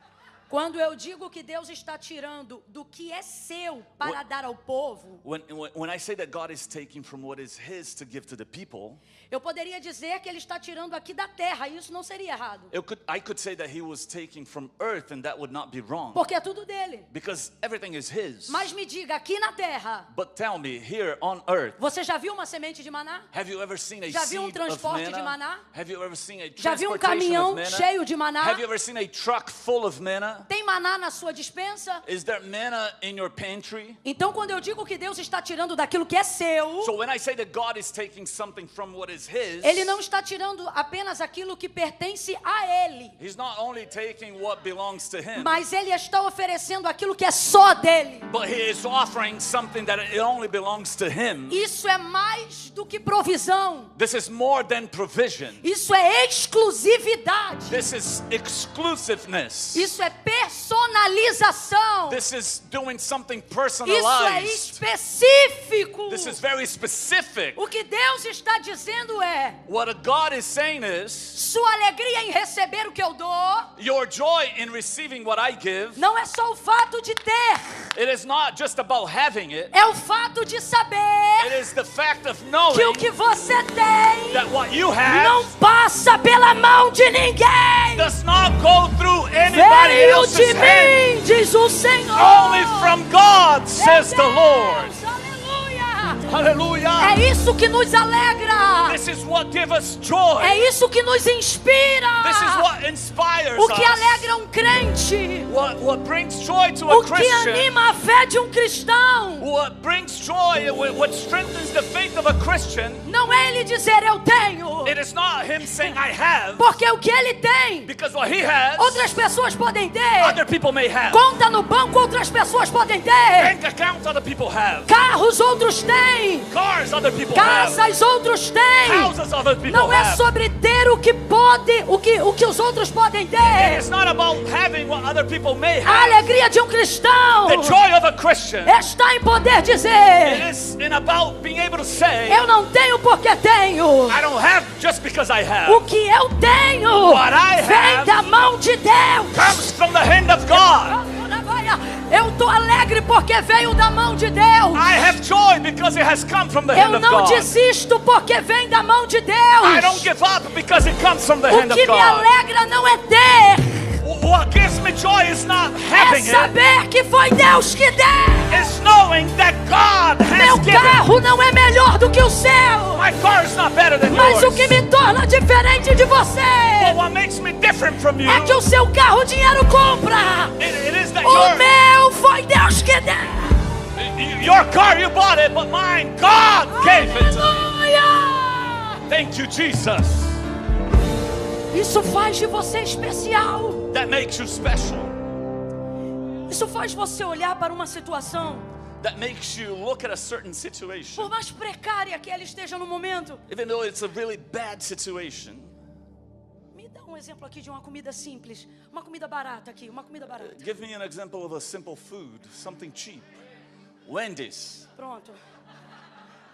Quando eu digo que Deus está tirando do que é seu para dar ao povo, When I say that God is taking from what is his to give to the people, eu poderia dizer que Ele está tirando aqui da terra, e isso não seria errado, I could say that he was taking from earth and that would not be wrong. porque é tudo dele. Because everything is his. Mas me diga, aqui na terra, But tell me, here on earth, você já viu uma semente de maná? have you ever seen a Já viu seed transporte of de manna? maná? Have you ever seen a Já viu transportation caminhão of manna? cheio de maná? Have you ever seen a truck full of manna? Tem maná na sua dispensa? Is there manna in your pantry? Então, quando eu digo que Deus está tirando daquilo que é seu, So when I say that God is taking something from what is his, Ele não está tirando apenas aquilo que pertence a Ele, he's not only taking what belongs to him, mas Ele está oferecendo aquilo que é só dele. but he is offering something that it only belongs to him. Isso é mais do que provisão. This is more than provision. Isso é exclusividade. This is exclusiveness. Isso é personalização. This is doing something Isso é personalized. específico. This is very specific. O que Deus está dizendo é: What God is saying is, sua alegria em receber o que eu dou your joy in receiving what I give, não é só o fato de ter, it is not just about having it. é o fato de saber It is the fact of que knowing o que você tem that what you não have passa pela mão de ninguém. does not go through anybody Veio else's de hand. mim, diz o Senhor. Only from God, says the Lord. Deus, aleluia. Hallelujah. É isso que nos alegra. This is what gives us joy. É isso que nos inspira. This is what inspires O que us. alegra um crente. What brings joy to a O que Christian. anima a fé de um cristão. What brings joy, what strengthens the faith of a Christian. Não é ele dizer eu tenho, It is not him saying I have, porque o que ele tem, because what he has, outras pessoas podem ter. other people may have. Conta no banco, outras pessoas podem ter. Bank accounts other people have. Carros, outros têm. têm, cars other people have, casas outros têm. houses other people Não é have. sobre ter o que pode, o que os outros podem ter. It's not about having what other people may A have. alegria de um cristão The joy of a Christian, está em poder it dizer: is in about being able to say, eu não tenho porque tenho. I don't have just because I have. O que eu tenho What I vem have da mão de Deus. comes from the hand of God. Eu estou alegre porque veio da mão de Deus. I have joy because it has come from the hand Eu of não God. desisto porque vem da mão de I don't Deus. give up because it comes from the O hand of que me God. alegra não é ter, What gives me joy is not é having it. saber que foi Deus que deu. It's knowing that God has Meu given. carro não é melhor do que o seu, My car is not better than mas yours. o que me torna diferente de But você what makes me different from you, é que o seu carro o dinheiro compra. it is that O meu foi Deus que deu. your car, you bought it, but mine, God gave it to me. Aleluia! Thank you, Jesus. Isso faz de você especial. That makes you special. Isso faz você olhar para uma situação, That makes you look at a certain situation, por mais precária que ela esteja no momento. even though it's a really bad situation. Me dá um exemplo aqui de uma comida simples, uma comida barata aqui, uma comida barata. Give me an example of a simple food, something cheap. Wendy's. Pronto.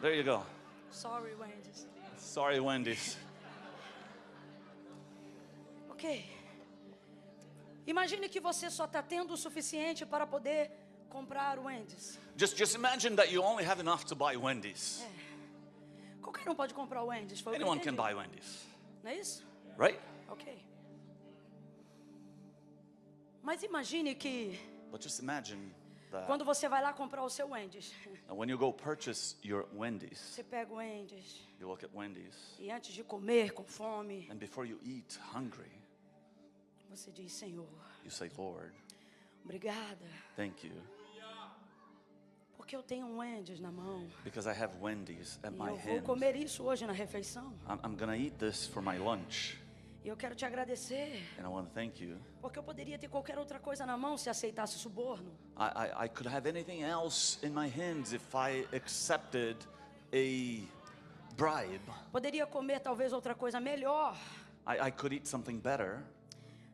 There you go. Sorry, Wendy's. Sorry, Wendy's. Ok. Imagine que você só está tendo o suficiente para poder comprar o Wendy's. Just imagine that you only have enough to buy Wendy's. Qualquer um pode comprar o Wendy's, foi o que eu Anyone can entendi. buy Wendy's, Não é isso? right? Ok. Mas imagine que But just imagine that quando você vai lá comprar o seu Wendy's, when you go purchase your Wendy's, você pega o Wendy's you look at Wendy's, e antes de comer com fome, and before you eat hungry, você diz: Senhor, you say, Lord, obrigada, thank you, porque eu tenho um Wendy's na mão because I have Wendy's at e my eu vou hand. comer isso hoje na refeição. I'm gonna eat this for my lunch, E eu quero te agradecer, and I want to thank you. porque eu poderia ter qualquer outra coisa na mão se aceitasse suborno. I could have anything else in my hands if I accepted a bribe. Poderia comer talvez outra coisa melhor I could eat something better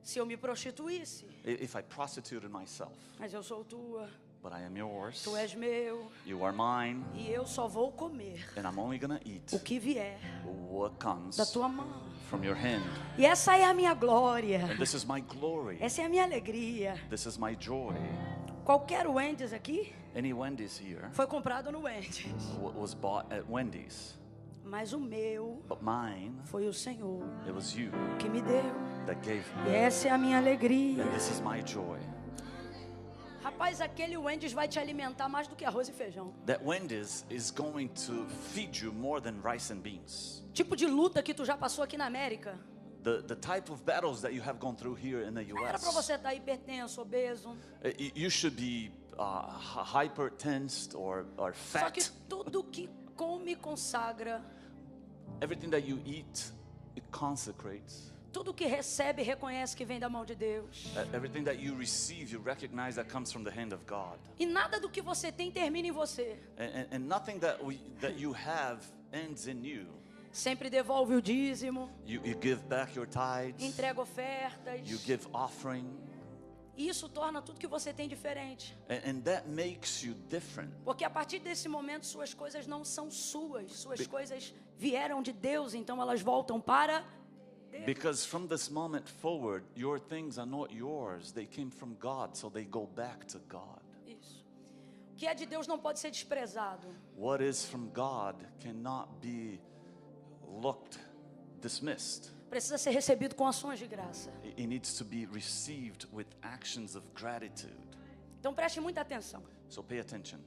se eu me prostituísse. if I prostituted myself. Mas eu sou tua, But I am yours, tu és meu, you are mine, e eu só vou comer and I'm only gonna eat o que vier what comes da tua mão. from your hand. E essa é a minha glória, And this is my glory. essa é a minha alegria. This is my joy. Qualquer Wendy's aqui Any Wendy's here foi comprado no Wendy's, was bought at Wendy's, mas o meu but mine, foi o Senhor it was you que me deu. that gave E me. essa é a minha alegria. And this is my joy. Rapaz, aquele Wendy's vai te alimentar mais do que arroz e feijão. That Wendy's is going to feed you more than rice and beans. Tipo de luta que tu já passou aqui na América. The type of battles that you have gone through here in the Era para US. você estar hipertenso, obeso. You should be hypertensed or Só que fat. tudo que come consagra, Everything that you eat, it consecrates. tudo que recebe reconhece que vem da mão de Deus. Everything that you receive, you recognize that comes from the hand of God. E nada do que você tem termina em você. And nothing that you have ends in you. Sempre devolve o dízimo, You give back your tithes. entrega ofertas. You give offering. E isso torna tudo que você tem diferente. And that makes you different. Porque a partir desse momento suas coisas não são suas. Suas coisas vieram de Deus, então elas voltam para Deus. Because from this moment forward, your things are not yours. They came from God, so they go back to God. Isso. O que é de Deus não pode ser desprezado. What is from God cannot be looked dismissed. Precisa ser recebido com ações de graça. It needs to be received with actions of gratitude. Então preste muita atenção. So pay attention.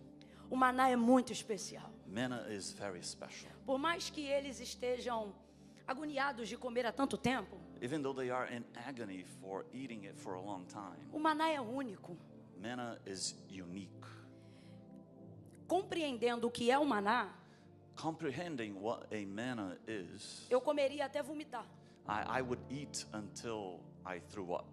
O maná é muito especial. Manna is very special. Por mais que eles estejam agoniados de comer há tanto tempo, Even though they are in agony for eating it for a long time, o maná é único. manna is unique. Compreendendo o que é o maná, Comprehending what a manna is, eu comeria até vomitar. I would eat until I threw up.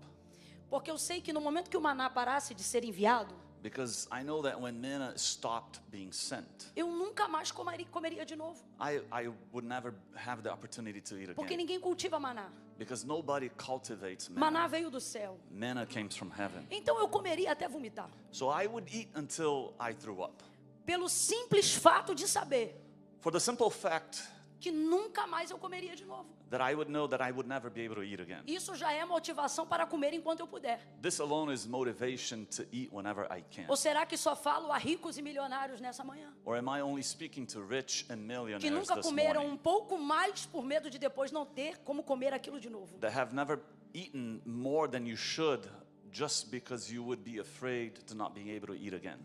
Porque eu sei que no momento que o maná parasse de ser enviado, Because I know that when manna stopped being sent, eu nunca mais comeria de novo. I would never have the opportunity to eat Porque again. ninguém cultiva maná. Because nobody cultivates Maná manna. veio do céu. Manna came from heaven. Então eu comeria até vomitar. So I would eat until I threw up. Pelo simples fato de saber For the simple fact que nunca mais eu comeria de novo. that I would know that I would never be able to eat again. Isso já é motivação para comer enquanto eu puder. This alone is motivation to eat whenever I can. Ou será que só falo a ricos e milionários nessa manhã? Or am I only speaking to rich and Que millionaires nunca this comeram morning um pouco mais por medo de depois não ter como comer aquilo de novo? that have never eaten more than you should just because you would be afraid to not being able to eat again?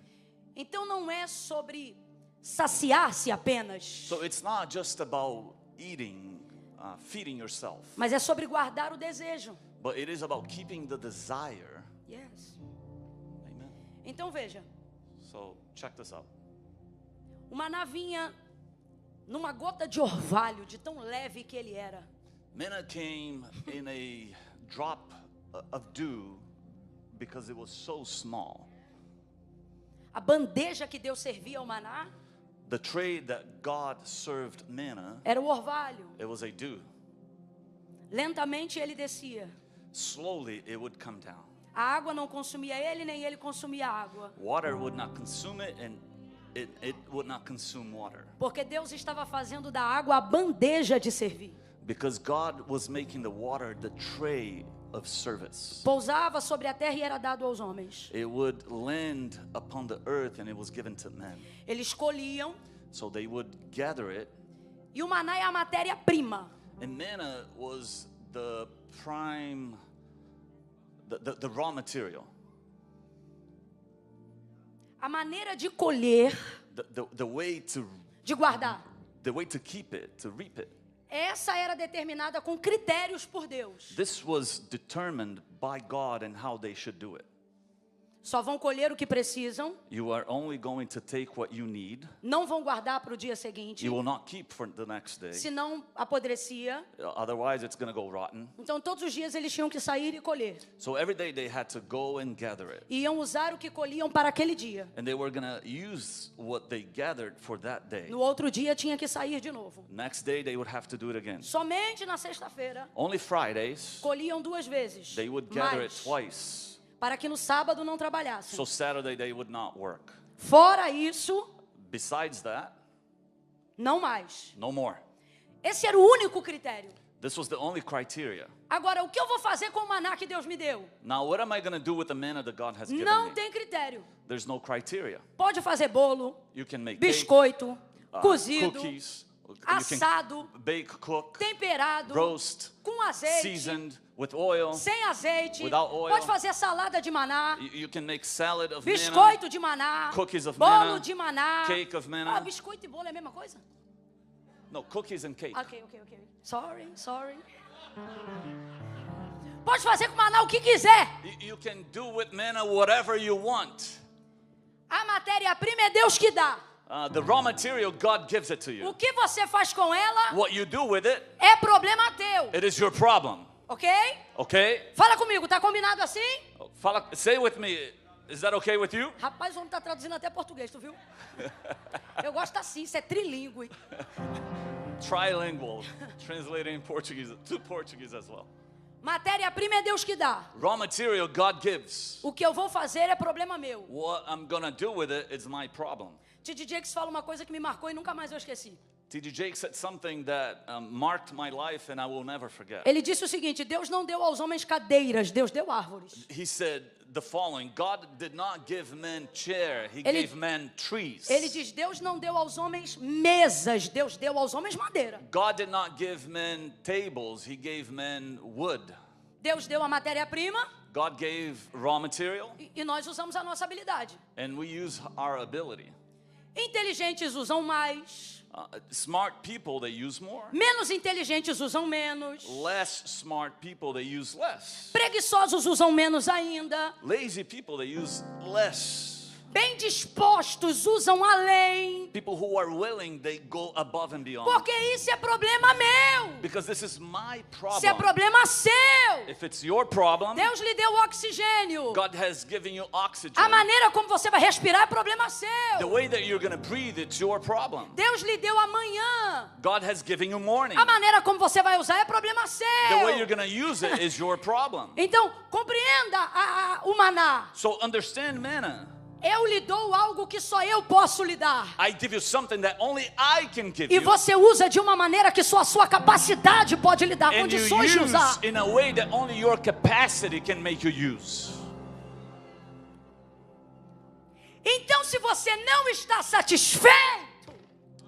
Então não é sobre saciar-se apenas, So it's not just about eating, feeding yourself, mas é sobre guardar o desejo. but it is about keeping the desire. Yes. Amen. Então veja, So check this out. o maná vinha numa gota de orvalho, de tão leve que ele era. Manna came in a drop of dew because it was so small. A bandeja que Deus servia ao maná The tray that God served manna, era o orvalho. it was a dew. Lentamente ele descia. Slowly it would come down. A água não consumia ele, nem ele consumia a água. Water would not consume it, and it would not consume water. Porque Deus estava fazendo da água a bandeja de servir. Because God was making the water the tray of service. Pousava sobre a terra e era dado aos homens. It would land upon the earth and it was given to men. Eles colhiam, So they would gather it, e o maná é a matéria-prima. and manna was the prime, the raw material. A maneira de colher, The way de guardar. the way to keep it, to reap it. Essa era determinada com critérios por Deus. This was determined by God and how they should do it. Só vão colher o que precisam, You are only going to take what you need. não vão guardar para o dia seguinte, You will not keep for the next day. senão apodrecia. Otherwise, it's going to go rotten. Então todos os dias eles tinham que sair e colher. So every day they had to go and gather it. E iam usar o que colhiam para aquele dia. And they were going to use what they gathered for that day. No outro dia tinha que sair de novo. Next day, they would have to do it again. Somente na sexta-feira Only Fridays, colhiam 2 vezes. they would gather it Mais, twice. para que no sábado não trabalhassem. So Saturday, they would not work. Fora isso, Besides that, não mais. no more. Esse era o único critério. This was the only criteria. Agora, o que eu vou fazer com o maná que Deus me deu? Now, what am I going to do with the manna that God has given Não me? tem critério. There's no criteria. Pode fazer bolo, You can make cake, biscoito, cozido, cookies, you assado, can bake, cook, temperado, roast, com azeite, seasoned with oil. sem azeite. Without oil. Pode fazer salada de maná, You can make salad of manna, biscoito de maná, cookies of bolo manna, de maná. cake of manna. Ah, biscoito e bolo é a mesma coisa? No, cookies and cake. Ok. Sorry. Pode fazer com maná o que quiser. You can do with manna whatever you want. A matéria-prima é Deus que dá. The raw material, God gives it to O you. que você faz com ela What you do with it, é problema teu, it is your problem. ok? Okay? Fala comigo, tá combinado assim? Say with me, is that okay with you? Rapaz, o homem tá traduzindo até português, tu viu? Eu gosto assim, isso é trilingüe. Trilingual, translating Portuguese to Portuguese as well. Matéria-prima é Deus que dá. Raw material, God gives. O que eu vou fazer é problema meu. What I'm gonna do with it is my problem. T.D. Jakes fala uma coisa que me marcou e nunca mais eu esqueci. T.D. Jakes said something that marked my life and I will never forget. Ele disse o seguinte: Deus não deu aos homens cadeiras, Deus deu árvores. He said the following: God did not give men chair, He gave men trees. Ele diz: Deus não deu aos homens mesas, Deus deu aos homens madeira. God did not give men tables, He gave men wood. Deus deu a matéria-prima God gave raw material, e nós usamos a nossa habilidade. and we use our ability. Inteligentes usam mais, Smart people, they use more. menos inteligentes usam menos, Less smart people, they use less. preguiçosos usam menos ainda. Lazy people, they use less. bem dispostos usam além. People who are willing, they go above and beyond. Porque isso é problema meu. Because this is my Isso é problem. problema seu. If it's your problem, Deus lhe deu oxigênio. God has given you oxygen. A maneira como você vai respirar é problema seu. The way that you're going to breathe, it's your problem. Deus lhe deu amanhã. God has given you morning. A maneira como você vai usar é problema seu. The way you're going to use it is your problem. Então, compreenda o maná. So understand manna. Eu lhe dou algo que só eu posso lhe dar. I give you something that only I can give E you. você usa de uma maneira que só a sua capacidade pode lhe dar And you condições de usar. use in a way that only your capacity can make you use. Então, se você não está satisfeito,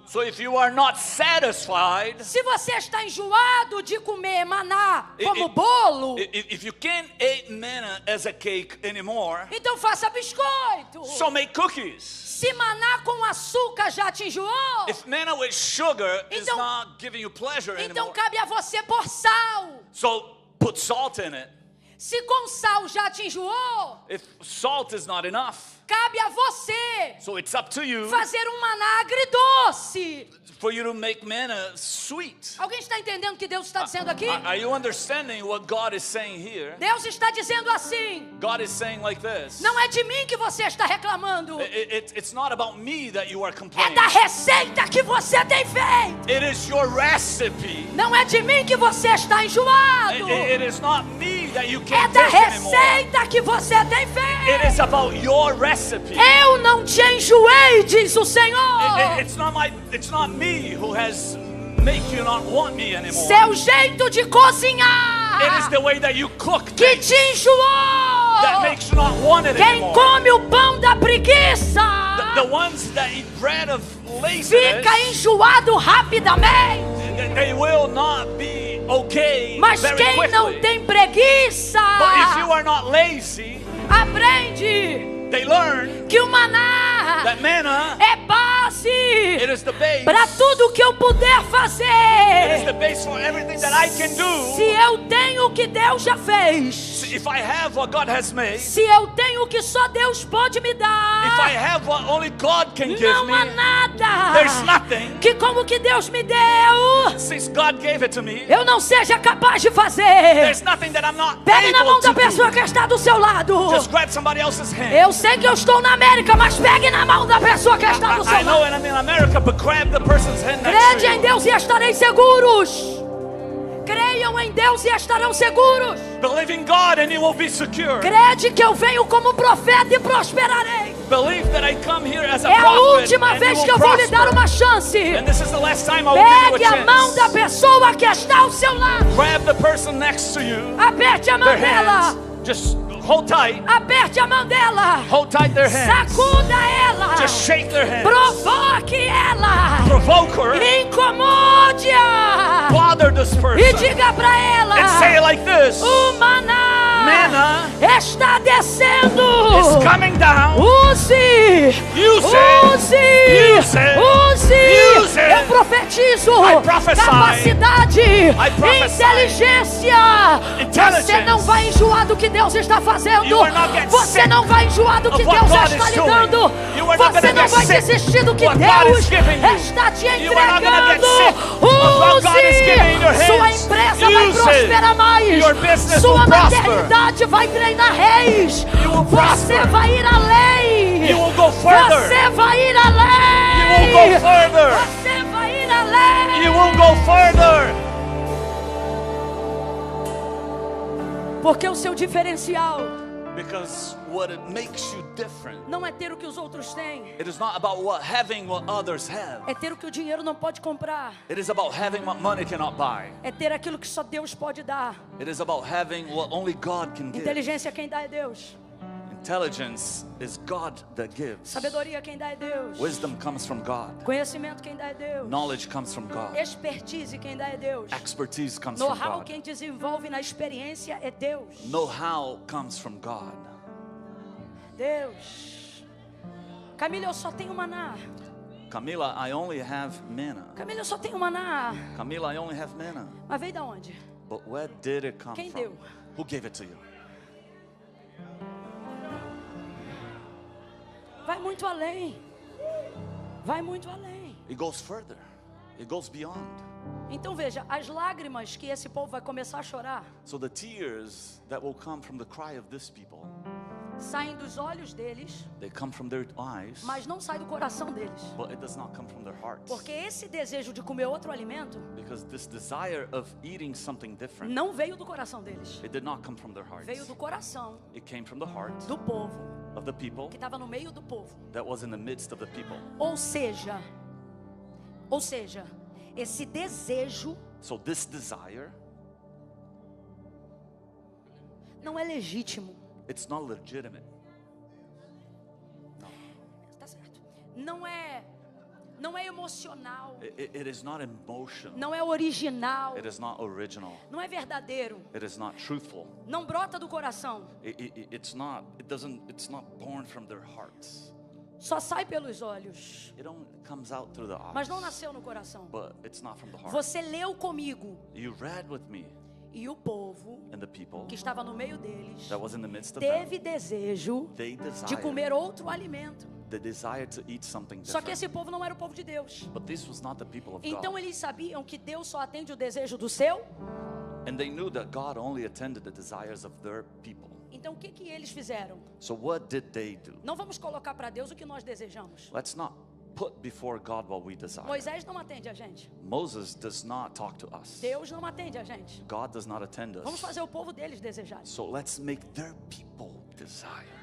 So if you are not satisfied, se você está enjoado de comer maná como it- bolo, if you can't eat manna as a cake anymore, então faça biscoito. so make cookies. Se maná com açúcar já te enjoou, If manna with sugar is Então- not giving you pleasure então anymore, cabe a você pôr sal. so put salt in it. Se com sal já te enjoou, If salt is not enough, cabe a você so it's up to you fazer um maná agridoce. for you to make manna sweet. Alguém está entendendo o que Deus está dizendo aqui? Are you understanding what God is saying here? Deus está dizendo assim: God is saying like this. não é de mim que você está reclamando, It's not about me that you are é complaining. da receita que você tem feito. It is your recipe. Não é de mim que você está enjoado, It is not me that you é can't da take anymore. receita que você tem It feito. is about your recipe. Eu não te enjoei, diz o Senhor. It's not me who has make you not want me anymore. Seu jeito de It is cozinhar the way that you cook que things te enjoou. that makes you not want it Quem anymore. come o pão da preguiça The ones that eat bread of laziness, fica enjoado rapidamente. they will not be okay Mas very quem quickly. não tem preguiça, But if you are not lazy, aprende they learn que o maná that manna, é base it is the base. para tudo que eu puder It is fazer. the base for everything that I can do. Se eu tenho o que Deus já fez, If I have what God has made, se eu tenho o que só Deus pode me if I dar, have what only God can give não há me, nada there's nothing, que como que Deus me deu, since God gave it to me, eu não seja capaz de fazer. there's nothing that I'm not Pegue na mão able da to pessoa do. que está do seu lado. Just grab somebody else's hand. Eu sei que eu estou na América, mas pegue na mão da pessoa que está do I seu know lado. and I'm in America, but grab the person's hand next Crede to em you. Deus e estareis seguros. Creiam em Deus e estarão seguros. Believe in God and you will be secure. Crede que eu venho como profeta e prosperarei. Believe that I come here as a É a prophet última and vez you que eu will vou lhe dar prosper. uma chance. And this is the last time I will give Pegue you a a mão da chance. pessoa que está ao seu lado. Grab the person next to you, Aperte a mão their dela. hands. Just hold tight. Aperte a mão dela. Hold tight their hands. Sacuda ela. Just shake their hands. Provoque ela. Provoke her. Incomode-a. Bother this E person. diga pra ela: And say it like this. o maná Manna está descendo. is coming down. Use, Use use, Use it. use. Use it. Eu profetizo I prophesy. capacidade, I prophesy. inteligência. Intelligence. Você não vai enjoar do que Deus está fazendo. You are not getting Você sick não vai enjoar do que of what Deus God está is lhe doing. dando. You are not Você gonna não get vai sick desistir do que what God Deus is giving you. está te You are not gonna get entregando. sick of what God is giving in your Sua hands. empresa vai Use it. prosperar mais. Your business Sua will prosper. maternidade vai treinar reis. You will Você prosper. vai ir além. You will go further. Você vai ir além. You will go further. Você vai ir além. You will go further. Porque o seu diferencial Because what it makes you different, não é ter o que os outros têm. it is not about having what others have. É ter o que o dinheiro não pode comprar. It is about having what money cannot buy. É ter aquilo que só Deus pode dar. It is about having what only God can give. Inteligência quem dá é Deus. Intelligence is God that gives. Sabedoria quem dá é Deus. Wisdom comes from God. Conhecimento quem dá é Deus. Knowledge comes from God. Expertise quem dá é Deus. Expertise comes from Know-how God. quem desenvolve na experiência é Deus. Know-how comes from God. Deus. Camila, eu só tenho maná. Camila, I only have manna. Camila, eu só tenho maná. Camila, I only have manna. Mas veio da onde? But where did it come Quem from? deu? Who gave it to you? Vai muito além. Vai muito além. It goes further. It goes beyond. Então veja, as lágrimas que esse povo vai começar a chorar So the tears that will come from the cry of this people, saem dos olhos deles, they come from their eyes, mas não sai do coração deles. but it does not come from their hearts. Porque esse desejo de comer outro alimento Because this desire of eating something different, não veio do coração deles. it did not come from their hearts. Veio do coração It came from the heart do povo of the people que estava no meio do povo. that was in the midst of the people. Ou seja, esse desejo So this desire, não é legítimo. it's not legitimate. Tá certo. Não é emocional. It is not emotional. Não é original. It is not original. Não é verdadeiro. It is not truthful. Não brota do coração. It's not born from their hearts. Só sai pelos olhos, It only comes out through the eyes. mas não nasceu no coração. But it's not from the heart. Você leu comigo. You read with me, E o povo and the people que estava no meio deles that was in the midst of teve them, desejo they de desired comer outro alimento. the desire to eat something Só que different. esse povo não era o povo de Deus. But this was not the people of Então God. eles sabiam que Deus só atende o desejo do seu. And they knew that God only attended the desires of their people. Então o que eles fizeram? So what did they do? Não vamos colocar para Deus o que nós desejamos. Let's not put before God what we desire. Moisés não atende a gente. Moses does not talk to us. Deus não atende a gente. God does not attend Vamos us. fazer o povo deles desejar. So let's make their people desire.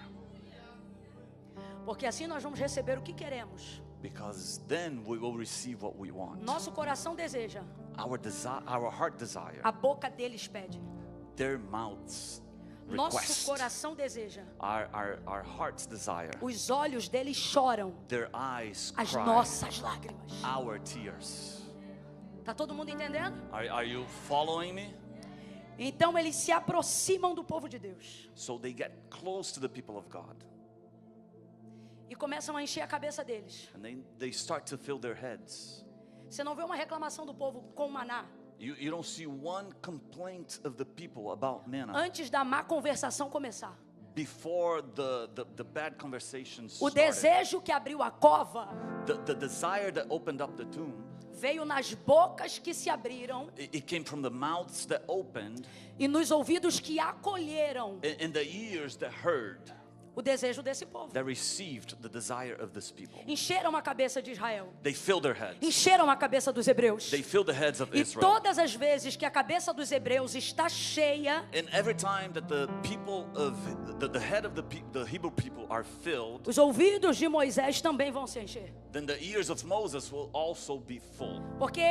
Porque assim nós vamos receber o que queremos. Because then we will receive what we want. Nosso coração deseja. Our heart desire. A boca deles pede. Their mouths Nosso request. coração deseja. Our hearts desire. Os olhos deles choram Their eyes as cry. nossas lágrimas. Our tears. Tá todo mundo entendendo? Are you following me? Então eles se aproximam do povo de Deus So they get close to the people of God. e começam a encher a cabeça deles. And they start to fill their heads. Você não vê uma reclamação do povo com o maná You don't see one complaint of the people about manna antes da má conversação começar. before the bad conversations O started. desejo que abriu a cova The desire that opened up the tomb, veio nas bocas que se abriram it came from the mouths that opened e nos ouvidos que acolheram and the ears that heard, o desejo desse povo. that received the desire of this people. Encheram a cabeça de Israel. They filled their heads. Encheram a cabeça dos hebreus. They filled the heads of E Israel. todas as vezes que a cabeça dos hebreus está cheia, And every time that the people of the head of the Hebrew people are filled, os ouvidos de Moisés também vão se encher. then the ears of Moses will also be full. Porque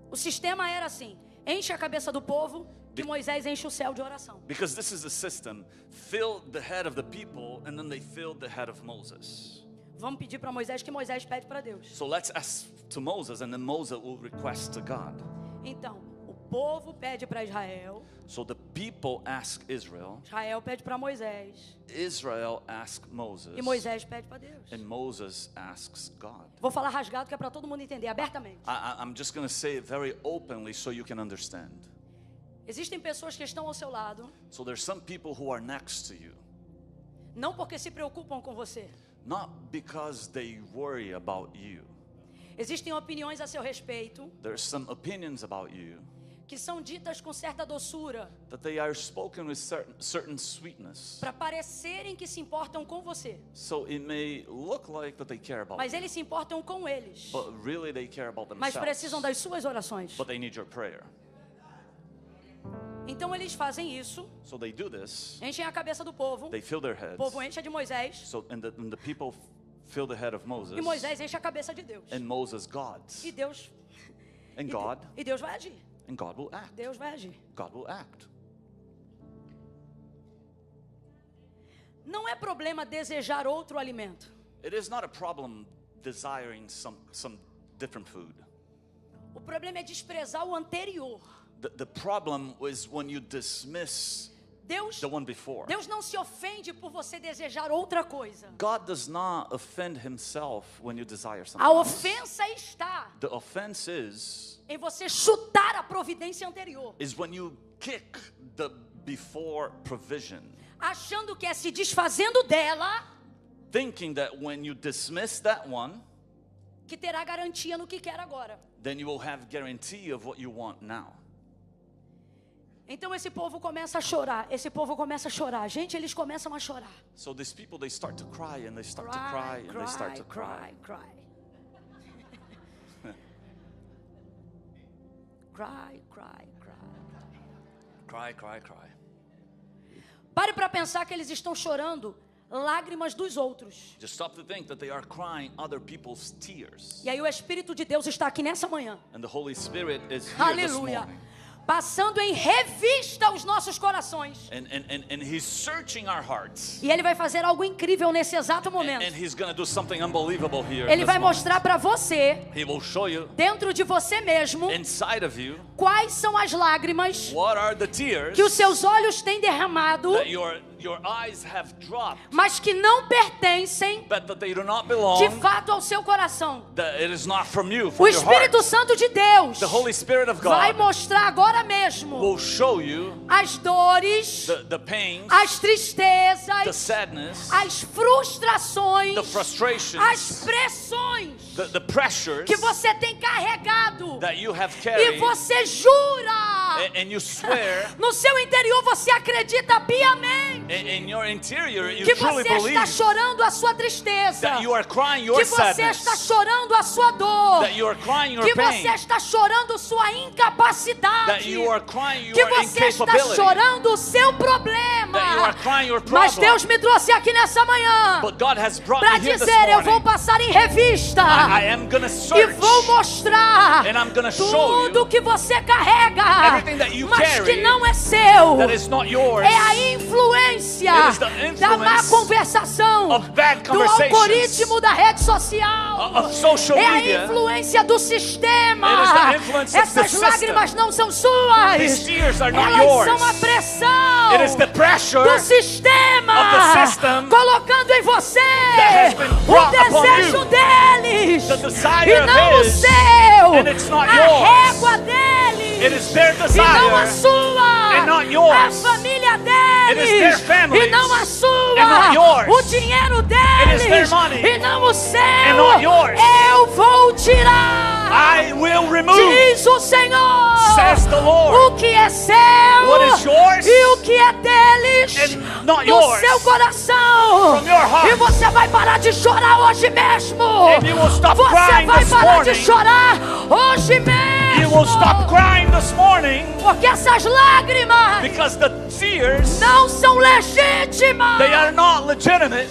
o sistema era assim: enche a cabeça do povo, que Moisés enche o céu de oração. Because this is the system. Fill the head of the people, and then they filled the head of Moses. Vamos pedir para Moisés que Moisés pede para Deus. So let's ask to Moses, and then Moses will request to God. Então, o povo pede para Israel, So the people ask Israel, Israel pede para Moisés, Israel asks Moses, e Moisés pede para Deus. and Moses asks God. Vou falar rasgado que é para todo mundo entender, abertamente. I'm just going to say it very openly so you can understand. Existem pessoas que estão ao seu lado, So there's some people who are next to you, não porque se preocupam com você. not because they worry about you. Existem opiniões a seu respeito There's some opinions about you que são ditas com certa doçura, that they are spoken with certain sweetness. para parecerem que se importam com você. So it may look like that they care about Mas you, eles se importam com eles. but really they care about Mas themselves. precisam das suas orações. But they need your prayer. Então eles fazem isso, So they do this. enchem a cabeça do povo, They fill their o heads. povo enche a de Moisés, So and the people fill the head of Moses. e Moisés enche a cabeça de Deus. And Moses God's. E Deus, And God. e Deus vai agir. And God will act. Deus vai agir. God will act. Não é problema desejar outro alimento. It is not a problem desiring some different food. O problema é desprezar o anterior. The problem is when you dismiss Deus the one before. não se ofende por você desejar outra coisa. God does not offend himself when you desire something A else. ofensa está The offense em você chutar a providência anterior, is when you kick the before provision, achando que é se desfazendo dela thinking that when you dismiss that one, que terá garantia no que quer agora. then you will have guarantee of what you want now. Então esse povo começa a chorar, esse povo começa a chorar. Gente, eles começam a chorar. So these people, they start to cry and they start to cry and they start to cry. Cry. Cry. Cry. Pare para pensar que eles estão chorando lágrimas dos outros. Just stop to think that they are crying other people's tears. E aí o Espírito de Deus está aqui nessa manhã. And the Holy Spirit is here this Aleluia. morning. Passando em revista os nossos corações. And He's searching our hearts. E Ele vai fazer algo incrível nesse exato momento. And He's going to do something unbelievable here. Ele vai mostrar para você, He will show you dentro de você mesmo, inside of you quais são as lágrimas what are the tears que os seus olhos têm derramado, that your eyes have dropped, mas que não pertencem but that they do not belong, de fato ao seu coração. that it is not from you, O from your heart. Espírito Santo de Deus The Holy Spirit of vai God mostrar agora mesmo will show you as dores, the pains, as the tristezas, sadness, as frustrações, the frustrations, as pressões the pressures que você tem carregado, that you have e carried, você jura, and you swear no seu interior você acredita piamente in your interior, you que truly você está believe chorando a sua tristeza, that you are crying your que você está sadness, chorando a sua dor, that you are crying your que pain, você está chorando sua that incapacidade, you are crying que your você está incapability, chorando o seu problema. that you are crying your Mas problem. Deus me trouxe aqui nessa manhã But God has brought para me here this dizer: eu morning. vou passar em revista I am going to e search vou mostrar and I'm gonna show tudo you que você carrega, everything that you mas carry que não é seu. that is not yours, É a influência It is the influence da má conversação, of bad do conversations, algoritmo da rede social, of social é a media. influência do sistema. It is the influence of the Essas system. lágrimas não são suas, These tears are not elas yours. são a pressão It is the pressure do sistema of the system colocando em você that has been o brought upon desejo you, deles the desire e of não o his, seu, and it's not a yours. régua deles It is their e não desire a sua, and not yours. a família It is their deles families e não a sua, and not yours. o dinheiro It is their deles money e não o seu. and not yours. Eu vou tirar, I will remove, diz o Senhor, says the Lord, o que é seu what is yours e o que é deles and not no yours, seu coração. from your heart. E você vai parar de chorar hoje mesmo. And you will stop Você crying vai this parar de morning. chorar hoje mesmo. You will stop crying this morning Porque essas lágrimas because the tears, não são legítimas. they are not legitimate.